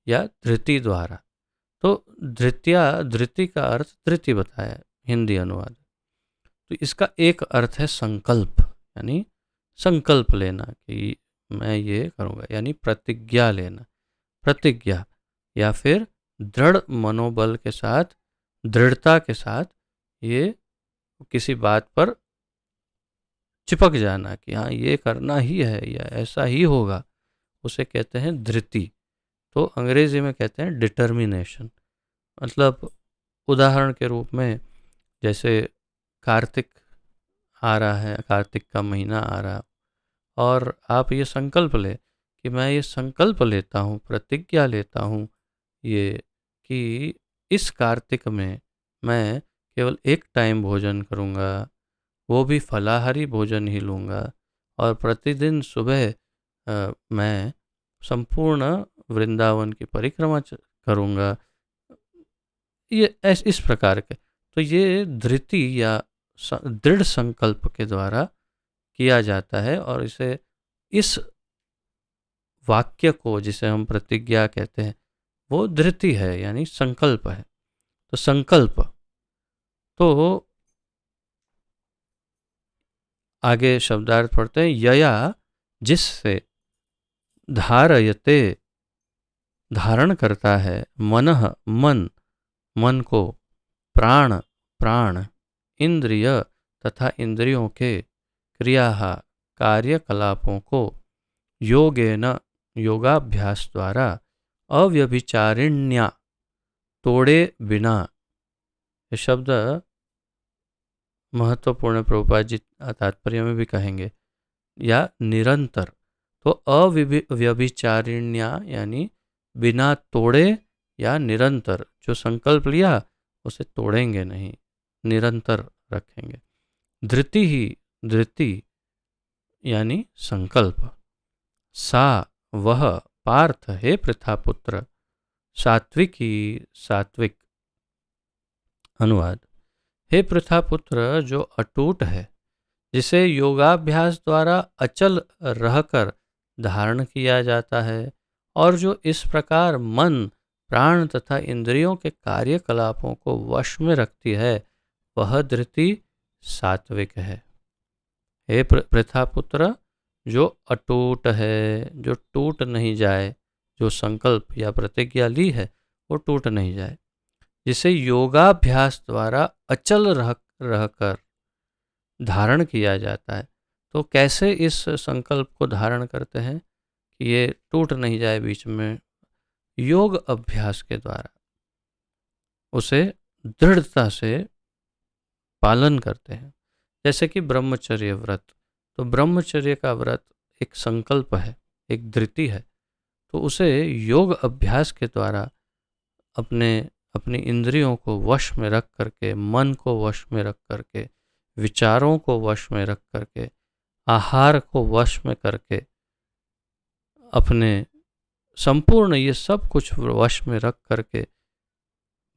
या धृति द्वारा। तो धृति का अर्थ धृति बताया हिंदी अनुवाद। तो इसका एक अर्थ है संकल्प, यानी संकल्प लेना कि मैं ये करूँगा, यानी प्रतिज्ञा लेना, प्रतिज्ञा, या फिर दृढ़ मनोबल के साथ, दृढ़ता के साथ ये किसी बात पर चिपक जाना कि हाँ ये करना ही है या ऐसा ही होगा, उसे कहते हैं धृति। तो अंग्रेजी में कहते हैं डिटर्मिनेशन। मतलब उदाहरण के रूप में जैसे कार्तिक आ रहा है, कार्तिक का महीना आ रहा, और आप ये संकल्प ले कि मैं ये संकल्प लेता हूँ, प्रतिज्ञा लेता हूँ ये कि इस कार्तिक में मैं केवल एक टाइम भोजन करूँगा, वो भी फलाहारी भोजन ही लूँगा, और प्रतिदिन सुबह मैं संपूर्ण वृंदावन की परिक्रमा करूँगा, ये इस प्रकार के। तो ये धृति या दृढ़ संकल्प के द्वारा किया जाता है, और इसे इस वाक्य को जिसे हम प्रतिज्ञा कहते हैं वो धृति है, यानी संकल्प है। तो संकल्प, तो आगे शब्दार्थ पढ़ते हैं, यया जिससे, धारयते धारण करता है, मनः मन को, प्राण प्राण, इंद्रिय तथा इंद्रियों के, क्रिया कार्यकलापों को, योगेन योगाभ्यास द्वारा, अव्यभिचारिण्या तोड़े बिना। ये शब्द महत्वपूर्ण, प्रभुपाद जी तात्पर्य में भी कहेंगे, या निरंतर। तो अव्यभिचारिण्या यानी बिना तोड़े या निरंतर, जो संकल्प लिया उसे तोड़ेंगे नहीं, निरंतर रखेंगे। धृति यानी संकल्प, सा वह, पार्थ हे पृथापुत्र, सात्विकी सात्विक। अनुवाद। हे पृथापुत्र, जो अटूट है, जिसे योगाभ्यास द्वारा अचल रहकर धारण किया जाता है, और जो इस प्रकार मन प्राण तथा इंद्रियों के कार्यकलापों को वश में रखती है, वह धृति सात्विक है। हे पृथापुत्र, जो अटूट है, जो टूट नहीं जाए, जो संकल्प या प्रतिज्ञा ली है वो टूट नहीं जाए, जिसे योगाभ्यास द्वारा अचल रहकर धारण किया जाता है। तो कैसे इस संकल्प को धारण करते हैं कि ये टूट नहीं जाए बीच में? योग अभ्यास के द्वारा उसे दृढ़ता से पालन करते हैं। जैसे कि ब्रह्मचर्य व्रत, तो ब्रह्मचर्य का व्रत एक संकल्प है, एक धृति है, तो उसे योग अभ्यास के द्वारा अपनी इंद्रियों को वश में रख करके, मन को वश में रख करके, विचारों को वश में रख करके आहार को वश में करके अपने संपूर्ण ये सब कुछ वश में रख करके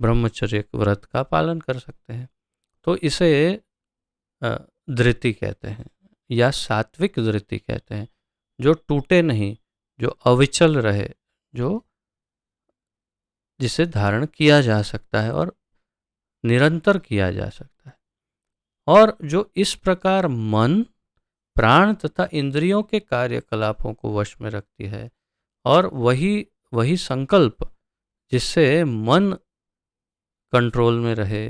ब्रह्मचर्य व्रत का पालन कर सकते हैं। तो इसे धृति कहते हैं या सात्विक धृति कहते हैं, जो टूटे नहीं, जो अविचल रहे, जो जिसे धारण किया जा सकता है और निरंतर किया जा सकता है, और जो इस प्रकार मन, प्राण तथा इंद्रियों के कार्यकलापों को वश में रखती है, और वही वही संकल्प जिससे मन कंट्रोल में रहे,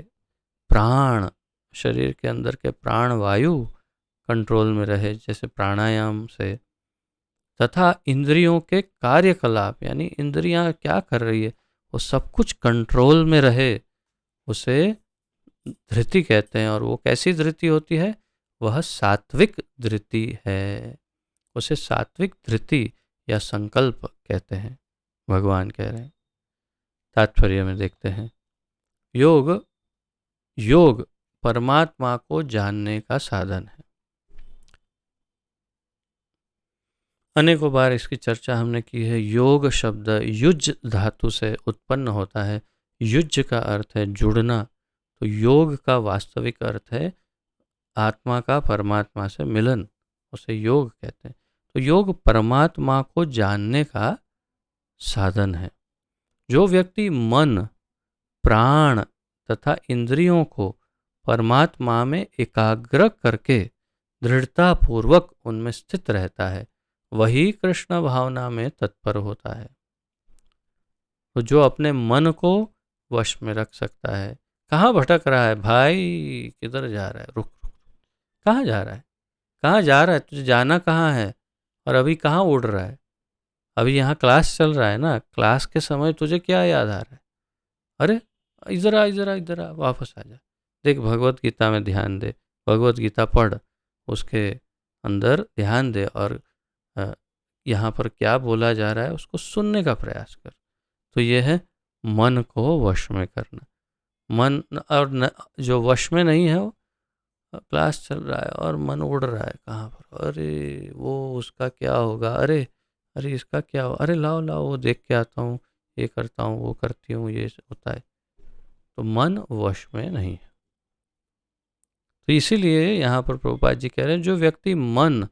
प्राण, शरीर के अंदर के प्राण वायु कंट्रोल में रहे जैसे प्राणायाम से, तथा इंद्रियों के कार्यकलाप यानी इंद्रियां क्या कर रही है वो सब कुछ कंट्रोल में रहे, उसे धृति कहते हैं। और वो कैसी धृति होती है? वह सात्विक धृति है, उसे सात्विक धृति या संकल्प कहते हैं, भगवान कह रहे हैं। तात्पर्य में देखते हैं, योग परमात्मा को जानने का साधन है। अनेकों बार इसकी चर्चा हमने की है। योग शब्द युज धातु से उत्पन्न होता है। युज का अर्थ है जुड़ना, तो योग का वास्तविक अर्थ है आत्मा का परमात्मा से मिलन, उसे योग कहते हैं। तो योग परमात्मा को जानने का साधन है। जो व्यक्ति मन, प्राण तथा इंद्रियों को परमात्मा में एकाग्र करके दृढ़ता पूर्वक उनमें स्थित रहता है, वही कृष्ण भावना में तत्पर होता है। तो जो अपने मन को वश में रख सकता है, कहाँ भटक रहा है भाई, किधर जा रहा है, रुक रुक, कहाँ जा रहा है, कहाँ जा रहा है, तुझे जाना कहाँ है, और अभी कहाँ उड़ रहा है? अभी यहाँ क्लास चल रहा है ना, क्लास के समय तुझे क्या याद आ रहा है? अरे इधर आ, इधर आ, इधर आ, वापस आ जा, देख भगवत गीता में ध्यान दे, भगवत गीता पढ़, उसके अंदर ध्यान दे, और यहाँ पर क्या बोला जा रहा है उसको सुनने का प्रयास कर। तो ये है मन को वश में करना। मन और जो वश में नहीं है वो क्लास चल रहा है और मन उड़ रहा है कहाँ पर, अरे वो उसका क्या होगा, अरे अरे इसका क्या हो, अरे लाओ लाओ वो देख के आता हूँ, ये करता हूँ, वो करती हूँ, ये होता है। तो मन वश में नहीं है। तो इसीलिए यहाँ पर प्रभुपाद जी कह रहे हैं, जो व्यक्ति मन,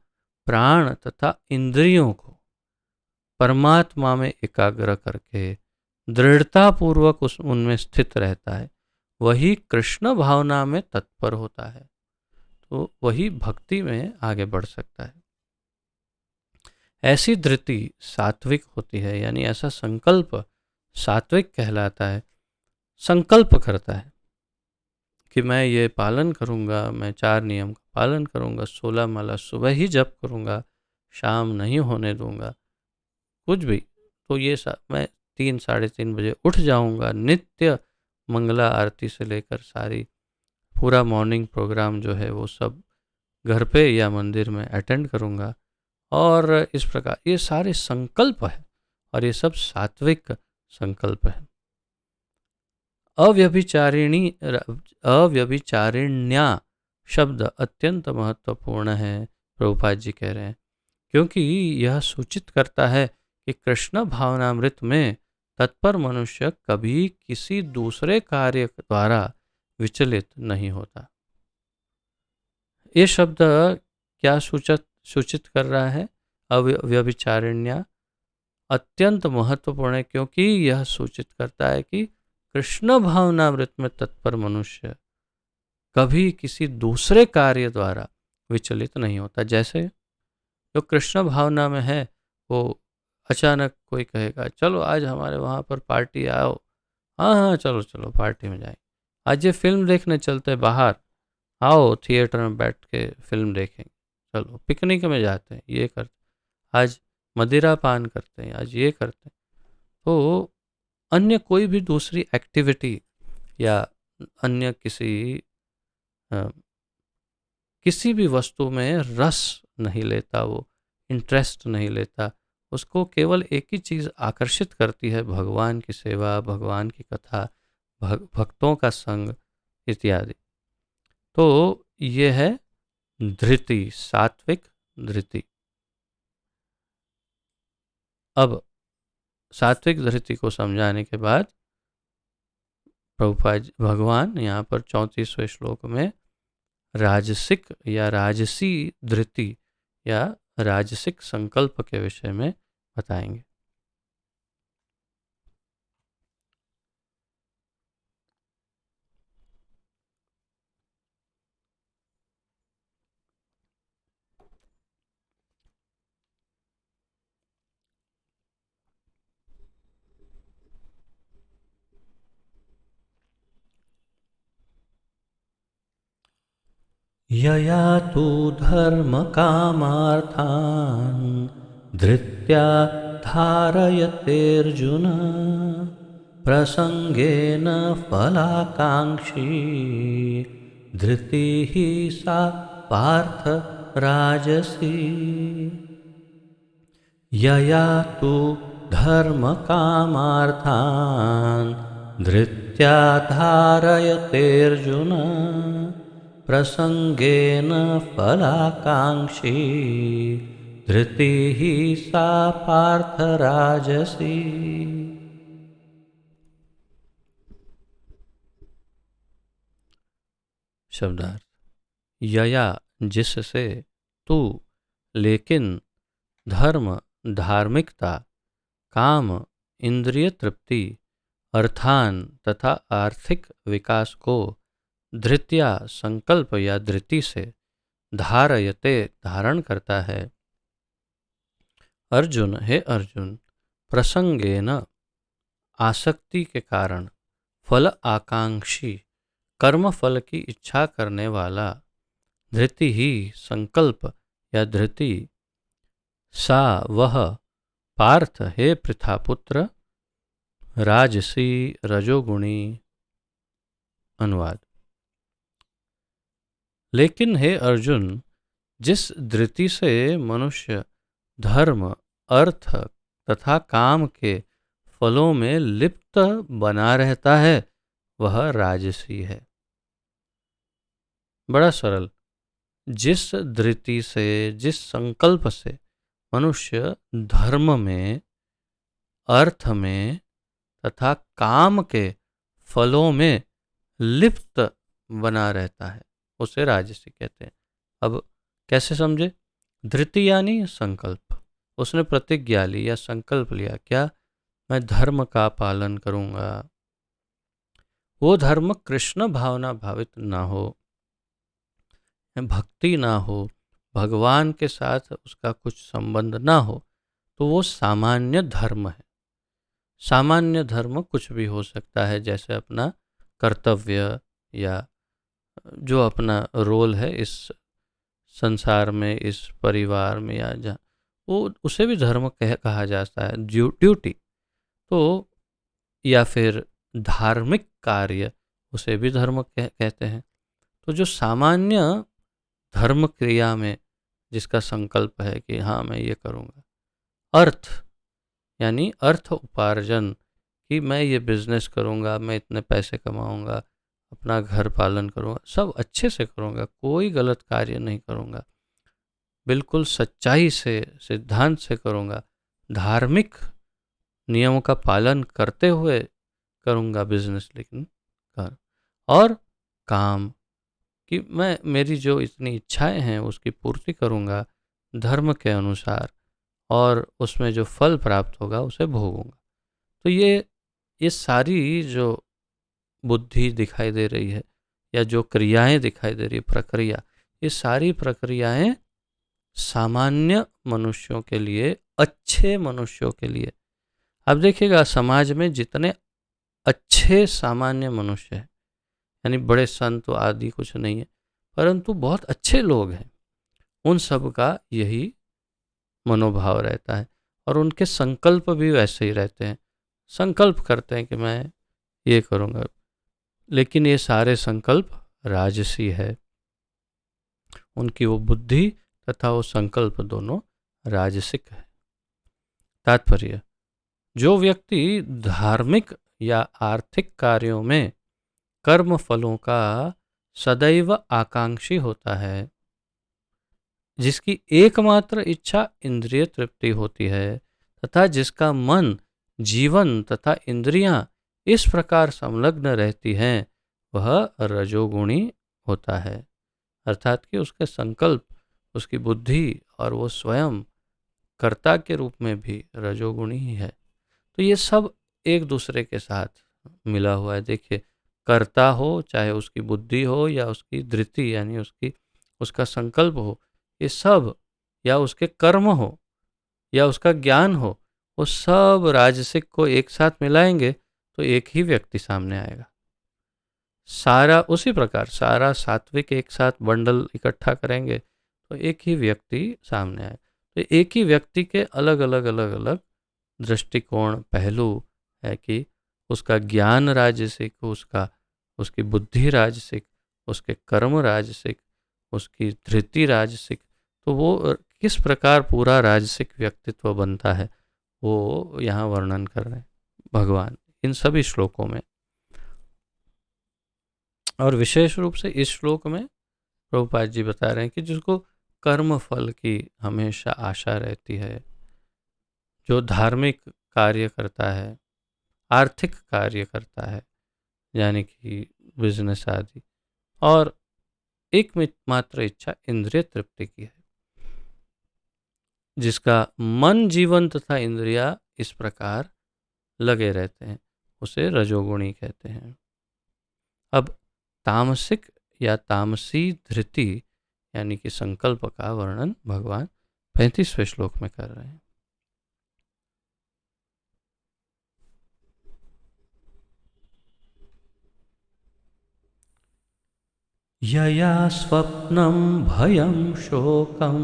प्राण तथा इंद्रियों को परमात्मा में एकाग्र करके दृढ़ता पूर्वक उनमें स्थित रहता है, वही कृष्ण भावना में तत्पर होता है, तो वही भक्ति में आगे बढ़ सकता है। ऐसी धृति सात्विक होती है, यानी ऐसा संकल्प सात्विक कहलाता है। संकल्प करता है कि मैं ये पालन करूँगा, मैं 4 नियम का पालन करूँगा, 16 माला सुबह ही जप करूँगा, शाम नहीं होने दूंगा कुछ भी। तो ये मैं 3 साढ़े 3 बजे उठ जाऊँगा, नित्य मंगला आरती से लेकर सारी पूरा मॉर्निंग प्रोग्राम जो है वो सब घर पे या मंदिर में अटेंड करूँगा, और इस प्रकार ये सारे संकल्प है, और ये सब सात्विक संकल्प है। अव्यभिचारिण्या शब्द अत्यंत महत्वपूर्ण है, प्रभुपाद जी कह रहे हैं, क्योंकि यह सूचित करता है कि कृष्ण भावनामृत में तत्पर मनुष्य कभी किसी दूसरे कार्य द्वारा विचलित नहीं होता। ये शब्द क्या सूचित कर रहा है? अव्यभिचारिण्या अत्यंत महत्वपूर्ण है, क्योंकि यह सूचित करता है कि कृष्ण भावनामृत में तत्पर मनुष्य कभी किसी दूसरे कार्य द्वारा विचलित नहीं होता। जैसे जो कृष्ण भावना में है वो अचानक कोई कहेगा चलो आज हमारे वहाँ पर पार्टी आओ, हाँ हाँ चलो चलो पार्टी में जाएं, आज ये फिल्म देखने चलते हैं बाहर, आओ थिएटर में बैठ के फिल्म देखेंगे, चलो पिकनिक में जाते हैं, ये करते, आज मदिरा पान करते हैं, आज ये करते हैं। तो अन्य कोई भी दूसरी एक्टिविटी या अन्य किसी भी वस्तु में रस नहीं लेता, वो इंटरेस्ट नहीं लेता, उसको केवल एक ही चीज़ आकर्षित करती है, भगवान की सेवा, भगवान की कथा, भक्तों का संग इत्यादि। तो ये है धृति, सात्विक धृति। अब सात्विक धृति को समझाने के बाद प्रभुपाद भगवान यहाँ पर 34वें श्लोक में राजसिक या राजसी धृति या राजसिक संकल्प के विषय में बताएंगे। यया तु धर्मकामार्थान् धृत्या धारयतेऽर्जुन प्रसंगेन फलाकांक्षी धृतिः सा पार्थ राजसी। यया तु धर्मकामार्थान् धृत्या धारयतेऽर्जुन प्रसंगेन फलाकांक्षी धृतिः सा पार्थ राजसी। शब्दार्थ। यया जिससे, तू लेकिन, धर्म धार्मिकता, काम इंद्रिय तृप्ति, अर्थान तथा आर्थिक विकास को धृत्या संकल्प या धृति से, धारयते धारण करता है। अर्जुन हे अर्जुन, प्रसंगेन आसक्ति के कारण, फल आकांक्षी कर्म फल की इच्छा करने वाला, धृति ही संकल्प या धृति, सा वह, पार्थ हे पृथापुत्र, राजसी रजोगुणी। अनुवाद। लेकिन हे अर्जुन, जिस धृति से मनुष्य धर्म अर्थ तथा काम के फलों में लिप्त बना रहता है वह राजसी है। बड़ा सरल। जिस धृति से, जिस संकल्प से मनुष्य धर्म में, अर्थ में तथा काम के फलों में लिप्त बना रहता है उसे राजसी कहते हैं। अब कैसे समझे? धृति यानी संकल्प। उसने प्रतिज्ञा ली या संकल्प लिया, क्या मैं धर्म का पालन करूंगा। वो धर्म कृष्ण भावना भावित ना हो, भक्ति ना हो, भगवान के साथ उसका कुछ संबंध ना हो, तो वो सामान्य धर्म है। सामान्य धर्म कुछ भी हो सकता है, जैसे अपना कर्तव्य या जो अपना रोल है इस संसार में, इस परिवार में, या जहाँ वो उसे भी धर्म कहा जाता है, ड्यूटी। तो या फिर धार्मिक कार्य उसे भी धर्म कहते हैं। तो जो सामान्य धर्म क्रिया में जिसका संकल्प है कि हाँ मैं ये करूँगा, अर्थ यानी अर्थ उपार्जन, कि मैं ये बिजनेस करूँगा, मैं इतने पैसे कमाऊँगा, अपना घर पालन करूँगा, सब अच्छे से करूँगा, कोई गलत कार्य नहीं करूँगा, बिल्कुल सच्चाई से, सिद्धांत से करूँगा, धार्मिक नियमों का पालन करते हुए करूँगा बिजनेस, लेकिन कर और काम कि मैं मेरी जो इतनी इच्छाएं हैं उसकी पूर्ति करूँगा धर्म के अनुसार, और उसमें जो फल प्राप्त होगा उसे भोगूंगा। तो ये सारी जो बुद्धि दिखाई दे रही है या जो क्रियाएं दिखाई दे रही है, प्रक्रिया, ये सारी प्रक्रियाएं सामान्य मनुष्यों के लिए, अच्छे मनुष्यों के लिए। अब देखिएगा समाज में जितने अच्छे सामान्य मनुष्य हैं, यानी बड़े संत आदि कुछ नहीं है, परंतु बहुत अच्छे लोग हैं, उन सब का यही मनोभाव रहता है और उनके संकल्प भी वैसे ही रहते हैं। संकल्प करते हैं कि मैं ये करूँगा, लेकिन ये सारे संकल्प राजसी है। उनकी वो बुद्धि तथा वो संकल्प दोनों राजसिक है। तात्पर्य, जो व्यक्ति धार्मिक या आर्थिक कार्यों में कर्म फलों का सदैव आकांक्षी होता है, जिसकी एकमात्र इच्छा इंद्रिय तृप्ति होती है तथा जिसका मन, जीवन तथा इंद्रियां इस प्रकार संलग्न रहती हैं, वह रजोगुणी होता है। अर्थात कि उसके संकल्प, उसकी बुद्धि और वो स्वयं कर्ता के रूप में भी रजोगुणी ही है। तो ये सब एक दूसरे के साथ मिला हुआ है। देखिए, कर्ता हो, चाहे उसकी बुद्धि हो या उसकी धृति यानी उसका संकल्प हो, ये सब, या उसके कर्म हो या उसका ज्ञान हो, वो सब राजसिक को एक साथ मिलाएंगे तो एक ही व्यक्ति सामने आएगा। सारा उसी प्रकार सारा सात्विक एक साथ बंडल इकट्ठा करेंगे तो एक ही व्यक्ति सामने आए। तो एक ही व्यक्ति के अलग अलग अलग अलग दृष्टिकोण, पहलू है कि उसका ज्ञान राजसिक, उसकी बुद्धि राजसिक, उसके कर्म राजसिक, उसकी धृति राजसिक। तो वो किस प्रकार पूरा राजसिक व्यक्तित्व बनता है, वो यहाँ वर्णन कर रहे हैं भगवान इन सभी श्लोकों में। और विशेष रूप से इस श्लोक में प्रभुपाद जी बता रहे हैं कि जिसको कर्म फल की हमेशा आशा रहती है, जो धार्मिक कार्य करता है, आर्थिक कार्य करता है, यानी कि बिजनेस आदि, और एक मात्र इच्छा इंद्रिय तृप्ति की है, जिसका मन, जीवन तथा इंद्रिया इस प्रकार लगे रहते हैं, उसे रजोगुणी कहते हैं। अब तामसिक या तामसी धृति यानी कि संकल्प का वर्णन भगवान 35वें श्लोक में कर रहे हैं। यया स्वप्नं भयं शोकं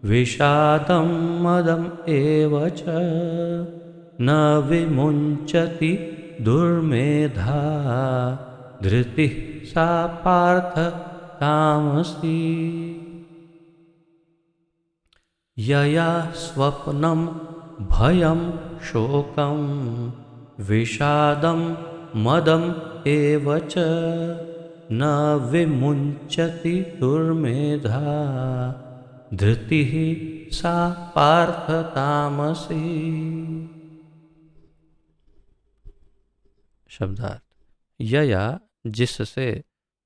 विषादं मदम् एव च न विमुञ्चति दुर्मेधा धृतिः सा पार्थ तामसी। यया स्वप्नं भयं शोकं विषादं मदम् एव च न विमुञ्चति दुर्मेधा धृतिः सा पार्थ तामसी। शब्दार्थ: यया जिससे,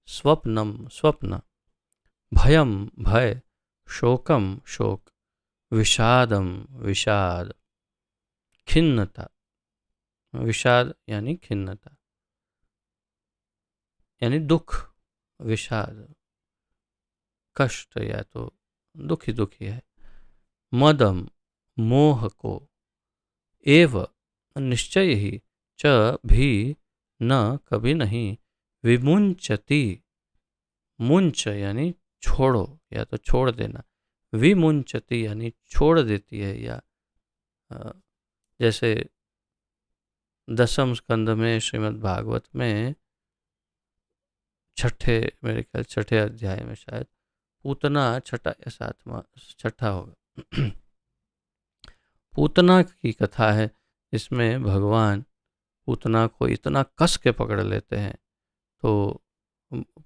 स्वप्नम स्वप्न, भयम भय, शोकम शोक, विषादम विषाद, खिन्नता, विषाद यानी खिन्नता यानी दुख, विषाद कष्ट या तो दुखी दुखी है, मदम मोह को, एव निश्चय ही, च भी न कभी नहीं, विमुंचति, मुंच यानी छोड़ो या तो छोड़ देना, विमुंचति यानी छोड़ देती है, या जैसे दसम स्कंद में श्रीमद् भागवत में मेरे ख्याल छठे अध्याय में शायद पूतना छठा या सातवां, छठा होगा, पूतना की कथा है, इसमें भगवान पूतना को इतना कस के पकड़ लेते हैं तो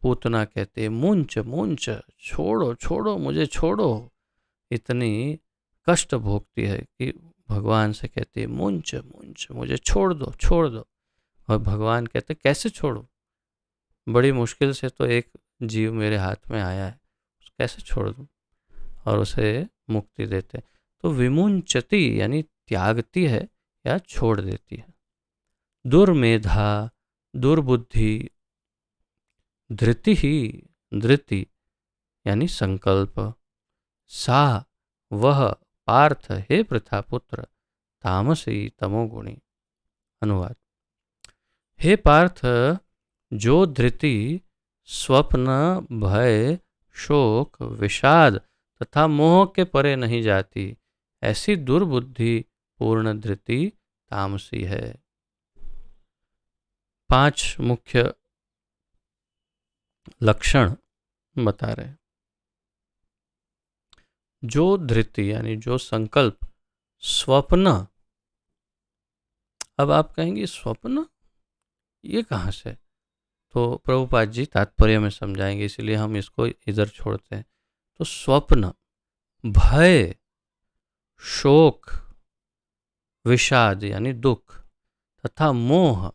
पूतना कहते हैं मुंच मुंच, छोड़ो छोड़ो मुझे छोड़ो। इतनी कष्ट भोगती है कि भगवान से कहती है मुंच मुंच, मुझे छोड़ दो छोड़ दो। और भगवान कहते कैसे छोड़ो, बड़ी मुश्किल से तो एक जीव मेरे हाथ में आया है, कैसे छोड़ दूँ, और उसे मुक्ति देते। तो विमुंचति यानी त्यागती है या छोड़ देती है। दुर्मेधा दुर्बुद्धि, धृति ही धृति यानी संकल्प, सा वह, पार्थ हे पृथापुत्र, तामसी तमोगुणी। अनुवाद: हे पार्थ, जो धृति, स्वप्न, भय, शोक, विषाद तथा मोह के परे नहीं जाती, ऐसी दुर्बुद्धि पूर्ण धृति तामसी है। 5 मुख्य लक्षण बता रहे। जो धृति यानी जो संकल्प, स्वप्न। अब आप कहेंगे स्वप्न ये कहाँ से, तो प्रभुपाद जी तात्पर्य में समझाएंगे, इसलिए हम इसको इधर छोड़ते हैं। तो स्वप्न भय, शोक, विषाद यानी दुख तथा मोह,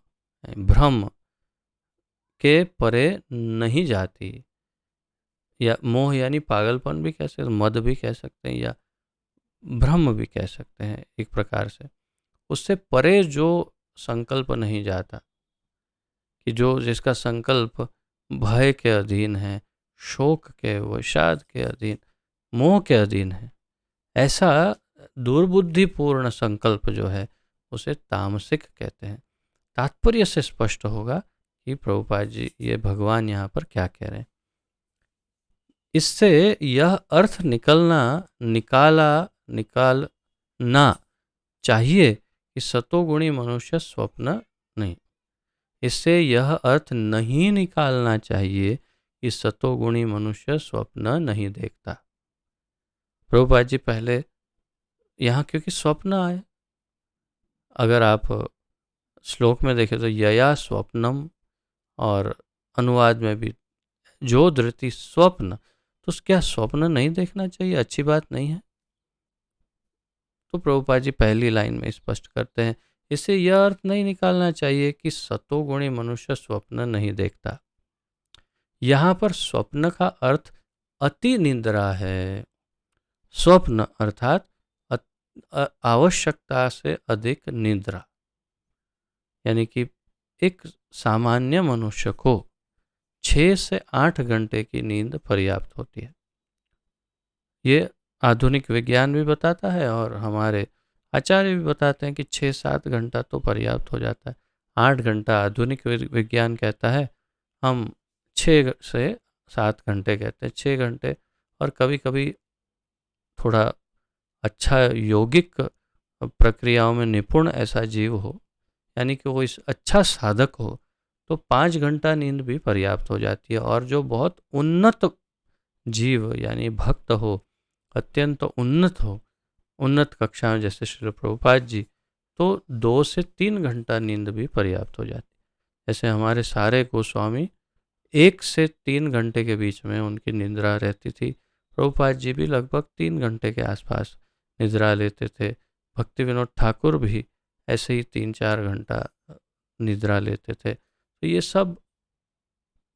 भ्रम के परे नहीं जाती। या मोह यानी पागलपन भी कह सकते हैं, मद भी कह सकते हैं, या भ्रम भी कह सकते हैं एक प्रकार से। उससे परे जो संकल्प नहीं जाता, कि जो जिसका संकल्प भय के अधीन है, शोक के, विषाद के अधीन, मोह के अधीन है, ऐसा दुर्बुद्धिपूर्ण संकल्प जो है उसे तामसिक कहते हैं। तात्पर्य से स्पष्ट होगा कि प्रभुपाद जी ये भगवान यहाँ पर क्या कह रहे हैं। इससे यह अर्थ निकालना चाहिए कि सतोगुणी मनुष्य स्वप्न नहीं। इससे यह अर्थ नहीं निकालना चाहिए कि सतोगुणी मनुष्य स्वप्न नहीं देखता। प्रभुपाद जी पहले यहाँ क्योंकि स्वप्न आए, अगर आप श्लोक में देखें तो यया स्वप्नम, और अनुवाद में भी जो धृति स्वप्न, तो क्या स्वप्न नहीं देखना चाहिए, अच्छी बात नहीं है? तो प्रभुपाद जी पहली लाइन में स्पष्ट करते हैं, इससे यह अर्थ नहीं निकालना चाहिए कि सतोगुणी मनुष्य स्वप्न नहीं देखता। यहाँ पर स्वप्न का अर्थ अति निद्रा है। स्वप्न अर्थात आवश्यकता से अधिक निद्रा, यानी कि एक सामान्य मनुष्य को 6 से 8 घंटे की नींद पर्याप्त होती है। ये आधुनिक विज्ञान भी बताता है और हमारे आचार्य भी बताते हैं कि 6-7 घंटा तो पर्याप्त हो जाता है। 8 घंटा आधुनिक विज्ञान कहता है, हम 6 से 7 घंटे कहते हैं। 6 घंटे, और कभी कभी थोड़ा अच्छा यौगिक प्रक्रियाओं में निपुण ऐसा जीव हो, यानी कि वो इस अच्छा साधक हो, तो 5 घंटा नींद भी पर्याप्त हो जाती है। और जो बहुत उन्नत जीव यानी भक्त हो, अत्यंत उन्नत हो, उन्नत कक्षा में जैसे श्री प्रभुपाद जी, तो 2 से 3 घंटा नींद भी पर्याप्त हो जाती। जैसे हमारे सारे गोस्वामी 1 से 3 घंटे के बीच में उनकी निद्रा रहती थी। प्रभुपाद जी भी लगभग 3 घंटे के आसपास निद्रा लेते थे। भक्ति विनोद ठाकुर भी ऐसे ही 3-4 घंटा निद्रा लेते थे। तो ये सब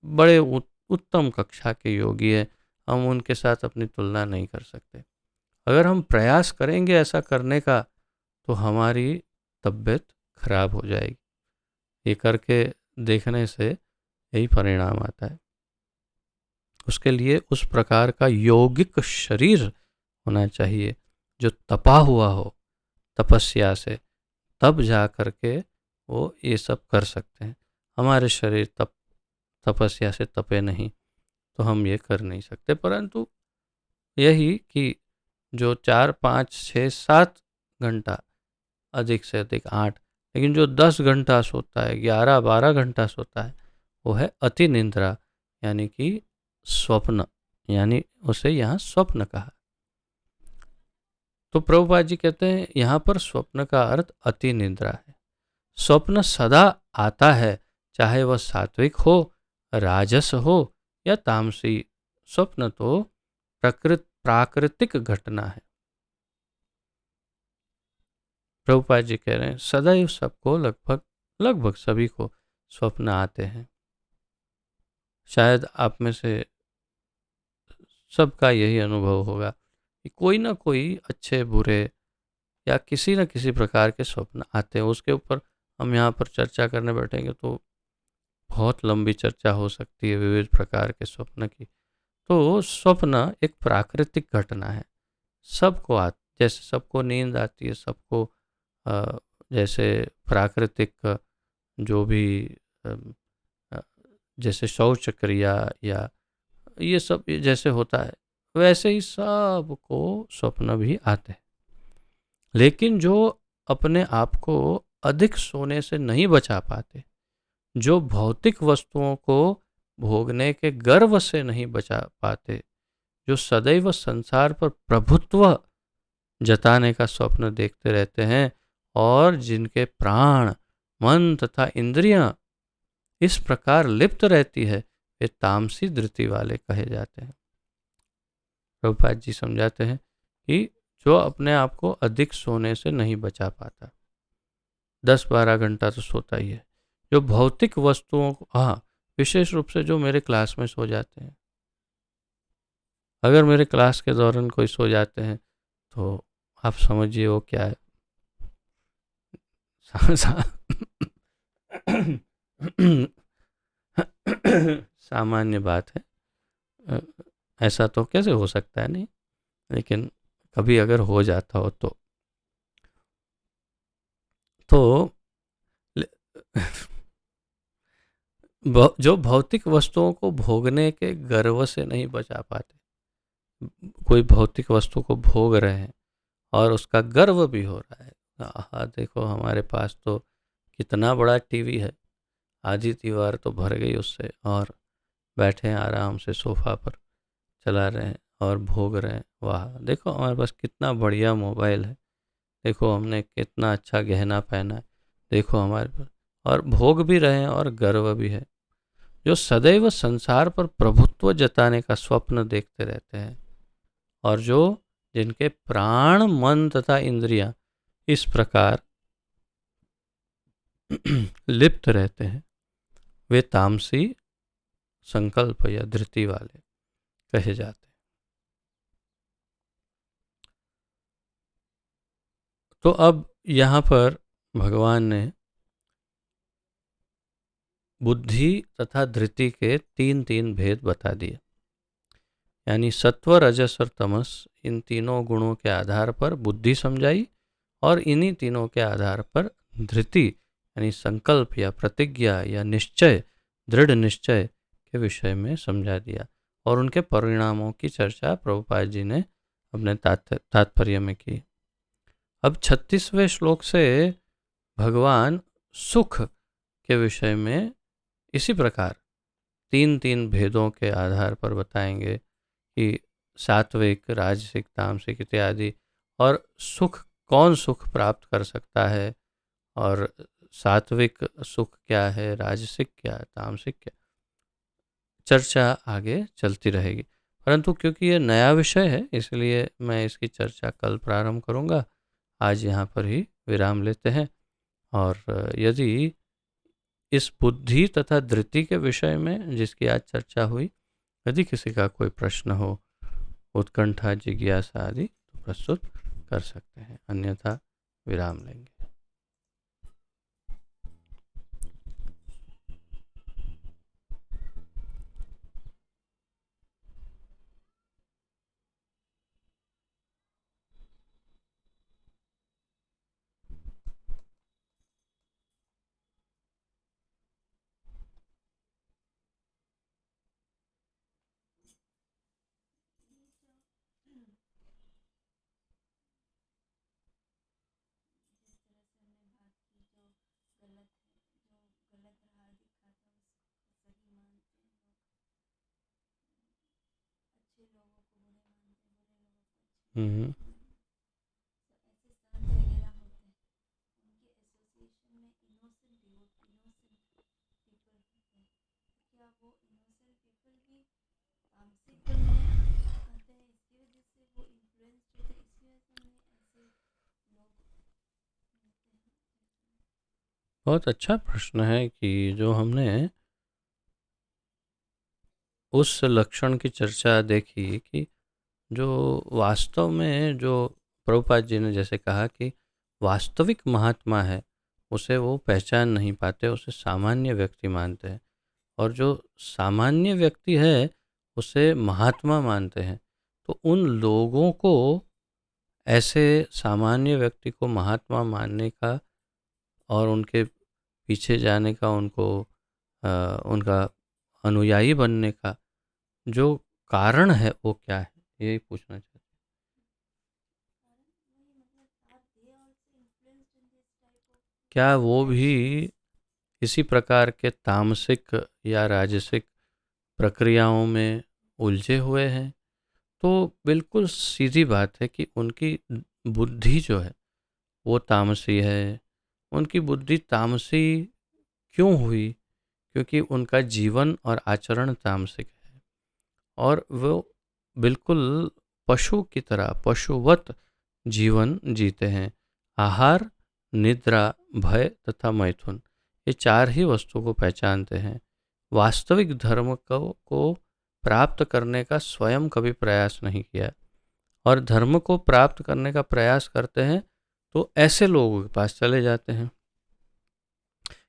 बड़े उत्तम कक्षा के योगी हैं, हम उनके साथ अपनी तुलना नहीं कर सकते। अगर हम प्रयास करेंगे ऐसा करने का, तो हमारी तबीयत खराब हो जाएगी। ये करके देखने से यही परिणाम आता है। उसके लिए उस प्रकार का यौगिक शरीर होना चाहिए जो तपा हुआ हो तपस्या से, तब जा करके वो ये सब कर सकते हैं। हमारे शरीर तपस्या से तपे नहीं, तो हम ये कर नहीं सकते। परंतु यही कि जो 4-5-6-7 घंटा, अधिक से अधिक 8, लेकिन जो 10 घंटा सोता है, 11-12 घंटा सोता है, वो है अति निद्रा, यानी कि स्वप्न, यानी उसे यहाँ स्वप्न कहा। तो प्रभुपाद जी कहते हैं यहाँ पर स्वप्न का अर्थ अति निद्रा है। स्वप्न सदा आता है, चाहे वह सात्विक हो, राजस हो या तामसी। स्वप्न तो प्राकृतिक घटना है। प्रभुपाद जी कह रहे हैं सदैव सबको, लगभग सभी को स्वप्न आते हैं। शायद आप में से सबका यही अनुभव होगा कि कोई ना कोई अच्छे बुरे या किसी न किसी प्रकार के स्वप्न आते हैं। उसके ऊपर हम यहाँ पर चर्चा करने बैठेंगे तो बहुत लंबी चर्चा हो सकती है विविध प्रकार के स्वप्न की। तो स्वप्न एक प्राकृतिक घटना है, सबको जैसे सबको नींद आती है, सबको जैसे प्राकृतिक जो भी जैसे शौच क्रिया या ये सब जैसे होता है, वैसे ही सबको स्वप्न भी आते हैं। लेकिन जो अपने आप को अधिक सोने से नहीं बचा पाते, जो भौतिक वस्तुओं को भोगने के गर्व से नहीं बचा पाते, जो सदैव संसार पर प्रभुत्व जताने का स्वप्न देखते रहते हैं, और जिनके प्राण, मन तथा इंद्रियां इस प्रकार लिप्त रहती है, वे तामसी धृति वाले कहे जाते हैं। प्रभुपाद जी समझाते हैं कि जो अपने आप को अधिक सोने से नहीं बचा पाता, 10-12 घंटा तो सोता ही है, जो भौतिक वस्तुओं को, हाँ, विशेष रूप से जो मेरे क्लास में सो जाते हैं, अगर मेरे क्लास के दौरान कोई सो जाते हैं तो आप समझिए वो क्या है, सामान्य बात है। अ, ऐसा तो कैसे हो सकता है, नहीं, लेकिन कभी अगर हो जाता हो तो जो भौतिक वस्तुओं को भोगने के गर्व से नहीं बचा पाते, कोई भौतिक वस्तु को भोग रहे हैं और उसका गर्व भी हो रहा है, आहा देखो हमारे पास तो कितना बड़ा टीवी है, आधी दीवार तो भर गई उससे, और बैठे हैं आराम से सोफा पर, चला रहे हैं और भोग रहे हैं, वाह देखो हमारे पास कितना बढ़िया मोबाइल है, देखो हमने कितना अच्छा गहना पहना है, देखो हमारे पास, और भोग भी रहे हैं और गर्व भी है। जो सदैव संसार पर प्रभुत्व जताने का स्वप्न देखते रहते हैं और जो जिनके प्राण मन तथा इंद्रियां इस प्रकार लिप्त रहते हैं, वे तामसी संकल्प या धृति वाले कहे जाते हैं। तो अब यहाँ पर भगवान ने बुद्धि तथा धृति के तीन तीन भेद बता दिए, यानी सत्व रजस और तमस, इन तीनों गुणों के आधार पर बुद्धि समझाई और इन्हीं तीनों के आधार पर धृति यानी संकल्प या प्रतिज्ञा या निश्चय, दृढ़ निश्चय के विषय में समझा दिया और उनके परिणामों की चर्चा प्रभुपाद जी ने अपने तात्पर्य में की। अब 36वें श्लोक से भगवान सुख के विषय में इसी प्रकार तीन तीन भेदों के आधार पर बताएंगे कि सात्विक, राजसिक, तामसिक इत्यादि, और सुख, कौन सुख प्राप्त कर सकता है, और सात्विक सुख क्या है, राजसिक क्या है, तामसिक क्या, चर्चा आगे चलती रहेगी। परंतु क्योंकि ये नया विषय है इसलिए मैं इसकी चर्चा कल प्रारंभ करूँगा। आज यहाँ पर ही विराम लेते हैं, और यदि इस बुद्धि तथा धृति के विषय में जिसकी आज चर्चा हुई, यदि किसी का कोई प्रश्न हो, उत्कंठा, जिज्ञासा आदि, तो प्रस्तुत कर सकते हैं, अन्यथा विराम लेंगे। हम्म। बहुत अच्छा प्रश्न है कि जो हमने उस लक्षण की चर्चा देखी कि जो वास्तव में, जो प्रभुपाद जी ने जैसे कहा कि वास्तविक महात्मा है उसे वो पहचान नहीं पाते, उसे सामान्य व्यक्ति मानते हैं, और जो सामान्य व्यक्ति है उसे महात्मा मानते हैं। तो उन लोगों को, ऐसे सामान्य व्यक्ति को महात्मा मानने का और उनके पीछे जाने का, उनको उनका अनुयायी बनने का जो कारण है वो क्या है, यही पूछना चाहते हैं। क्या वो भी इसी प्रकार के तामसिक या राजसिक प्रक्रियाओं में उलझे हुए हैं? तो बिल्कुल सीधी बात है कि उनकी बुद्धि जो है वो तामसी है। उनकी बुद्धि तामसी क्यों हुई? क्योंकि उनका जीवन और आचरण तामसिक है, और वो बिल्कुल पशु की तरह पशुवत जीवन जीते हैं। आहार, निद्रा, भय तथा मैथुन, ये 4 ही वस्तु को पहचानते हैं। वास्तविक धर्म को प्राप्त करने का स्वयं कभी प्रयास नहीं किया, और धर्म को प्राप्त करने का प्रयास करते हैं तो ऐसे लोगों के पास चले जाते हैं,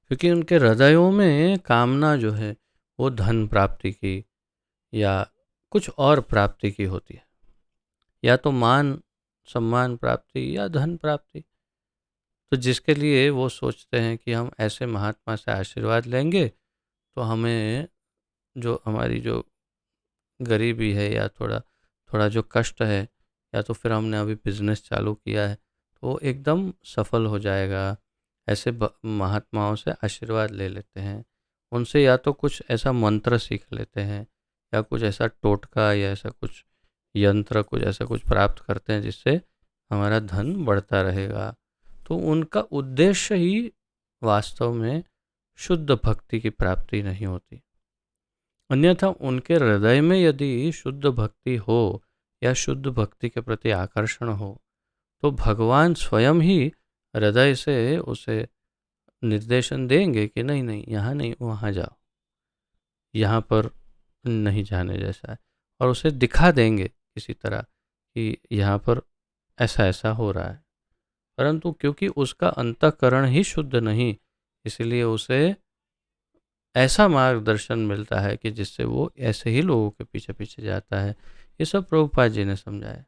क्योंकि उनके हृदयों में कामना जो है वो धन प्राप्ति की या कुछ और प्राप्ति की होती है, या तो मान सम्मान प्राप्ति या धन प्राप्ति। तो जिसके लिए वो सोचते हैं कि हम ऐसे महात्मा से आशीर्वाद लेंगे तो हमें जो हमारी जो गरीबी है या थोड़ा थोड़ा जो कष्ट है, या तो फिर हमने अभी बिजनेस चालू किया है तो वो एकदम सफल हो जाएगा, ऐसे महात्माओं से आशीर्वाद ले लेते हैं। उनसे या तो कुछ ऐसा मंत्र सीख लेते हैं या कुछ ऐसा टोटका या ऐसा कुछ यंत्र, कुछ ऐसा कुछ प्राप्त करते हैं जिससे हमारा धन बढ़ता रहेगा। तो उनका उद्देश्य ही वास्तव में शुद्ध भक्ति की प्राप्ति नहीं होती। अन्यथा उनके हृदय में यदि शुद्ध भक्ति हो या शुद्ध भक्ति के प्रति आकर्षण हो तो भगवान स्वयं ही हृदय से उसे निर्देशन देंगे कि नहीं नहीं, यहाँ नहीं, वहाँ जाओ, यहाँ पर नहीं जाने जैसा है, और उसे दिखा देंगे किसी तरह कि यहाँ पर ऐसा ऐसा हो रहा है। परंतु क्योंकि उसका अंतःकरण ही शुद्ध नहीं, इसलिए उसे ऐसा मार्गदर्शन मिलता है कि जिससे वो ऐसे ही लोगों के पीछे पीछे जाता है। ये सब प्रभुपाद जी ने समझाया।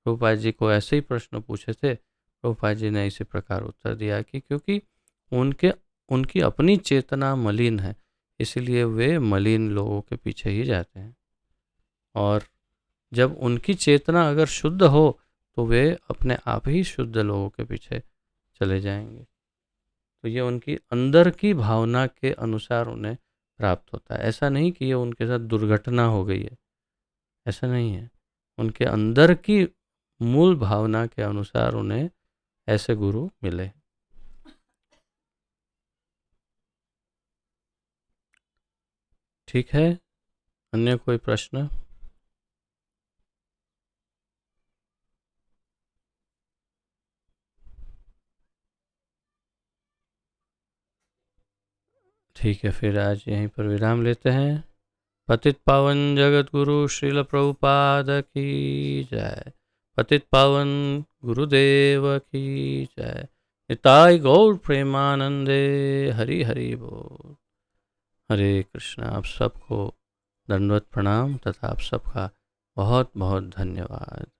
प्रभुपाद जी को ऐसे ही प्रश्न पूछे थे, प्रभुपाद जी ने इसी प्रकार उत्तर दिया कि क्योंकि उनकी अपनी चेतना मलिन है, इसलिए वे मलिन लोगों के पीछे ही जाते हैं। और जब उनकी चेतना अगर शुद्ध हो तो वे अपने आप ही शुद्ध लोगों के पीछे चले जाएंगे। तो ये उनकी अंदर की भावना के अनुसार उन्हें प्राप्त होता है। ऐसा नहीं कि ये उनके साथ दुर्घटना हो गई है, ऐसा नहीं है। उनके अंदर की मूल भावना के अनुसार उन्हें ऐसे गुरु मिले। ठीक है, अन्य कोई प्रश्न? ठीक है, फिर आज यहीं पर विराम लेते हैं। पतित पावन जगत गुरु श्रील प्रभुपाद की जय। पतित पावन गुरुदेव की जय। निताय गौर प्रेमानंदे। हरि हरि बोल। हरे कृष्ण। आप सबको दंडवत प्रणाम तथा आप सबका बहुत बहुत धन्यवाद।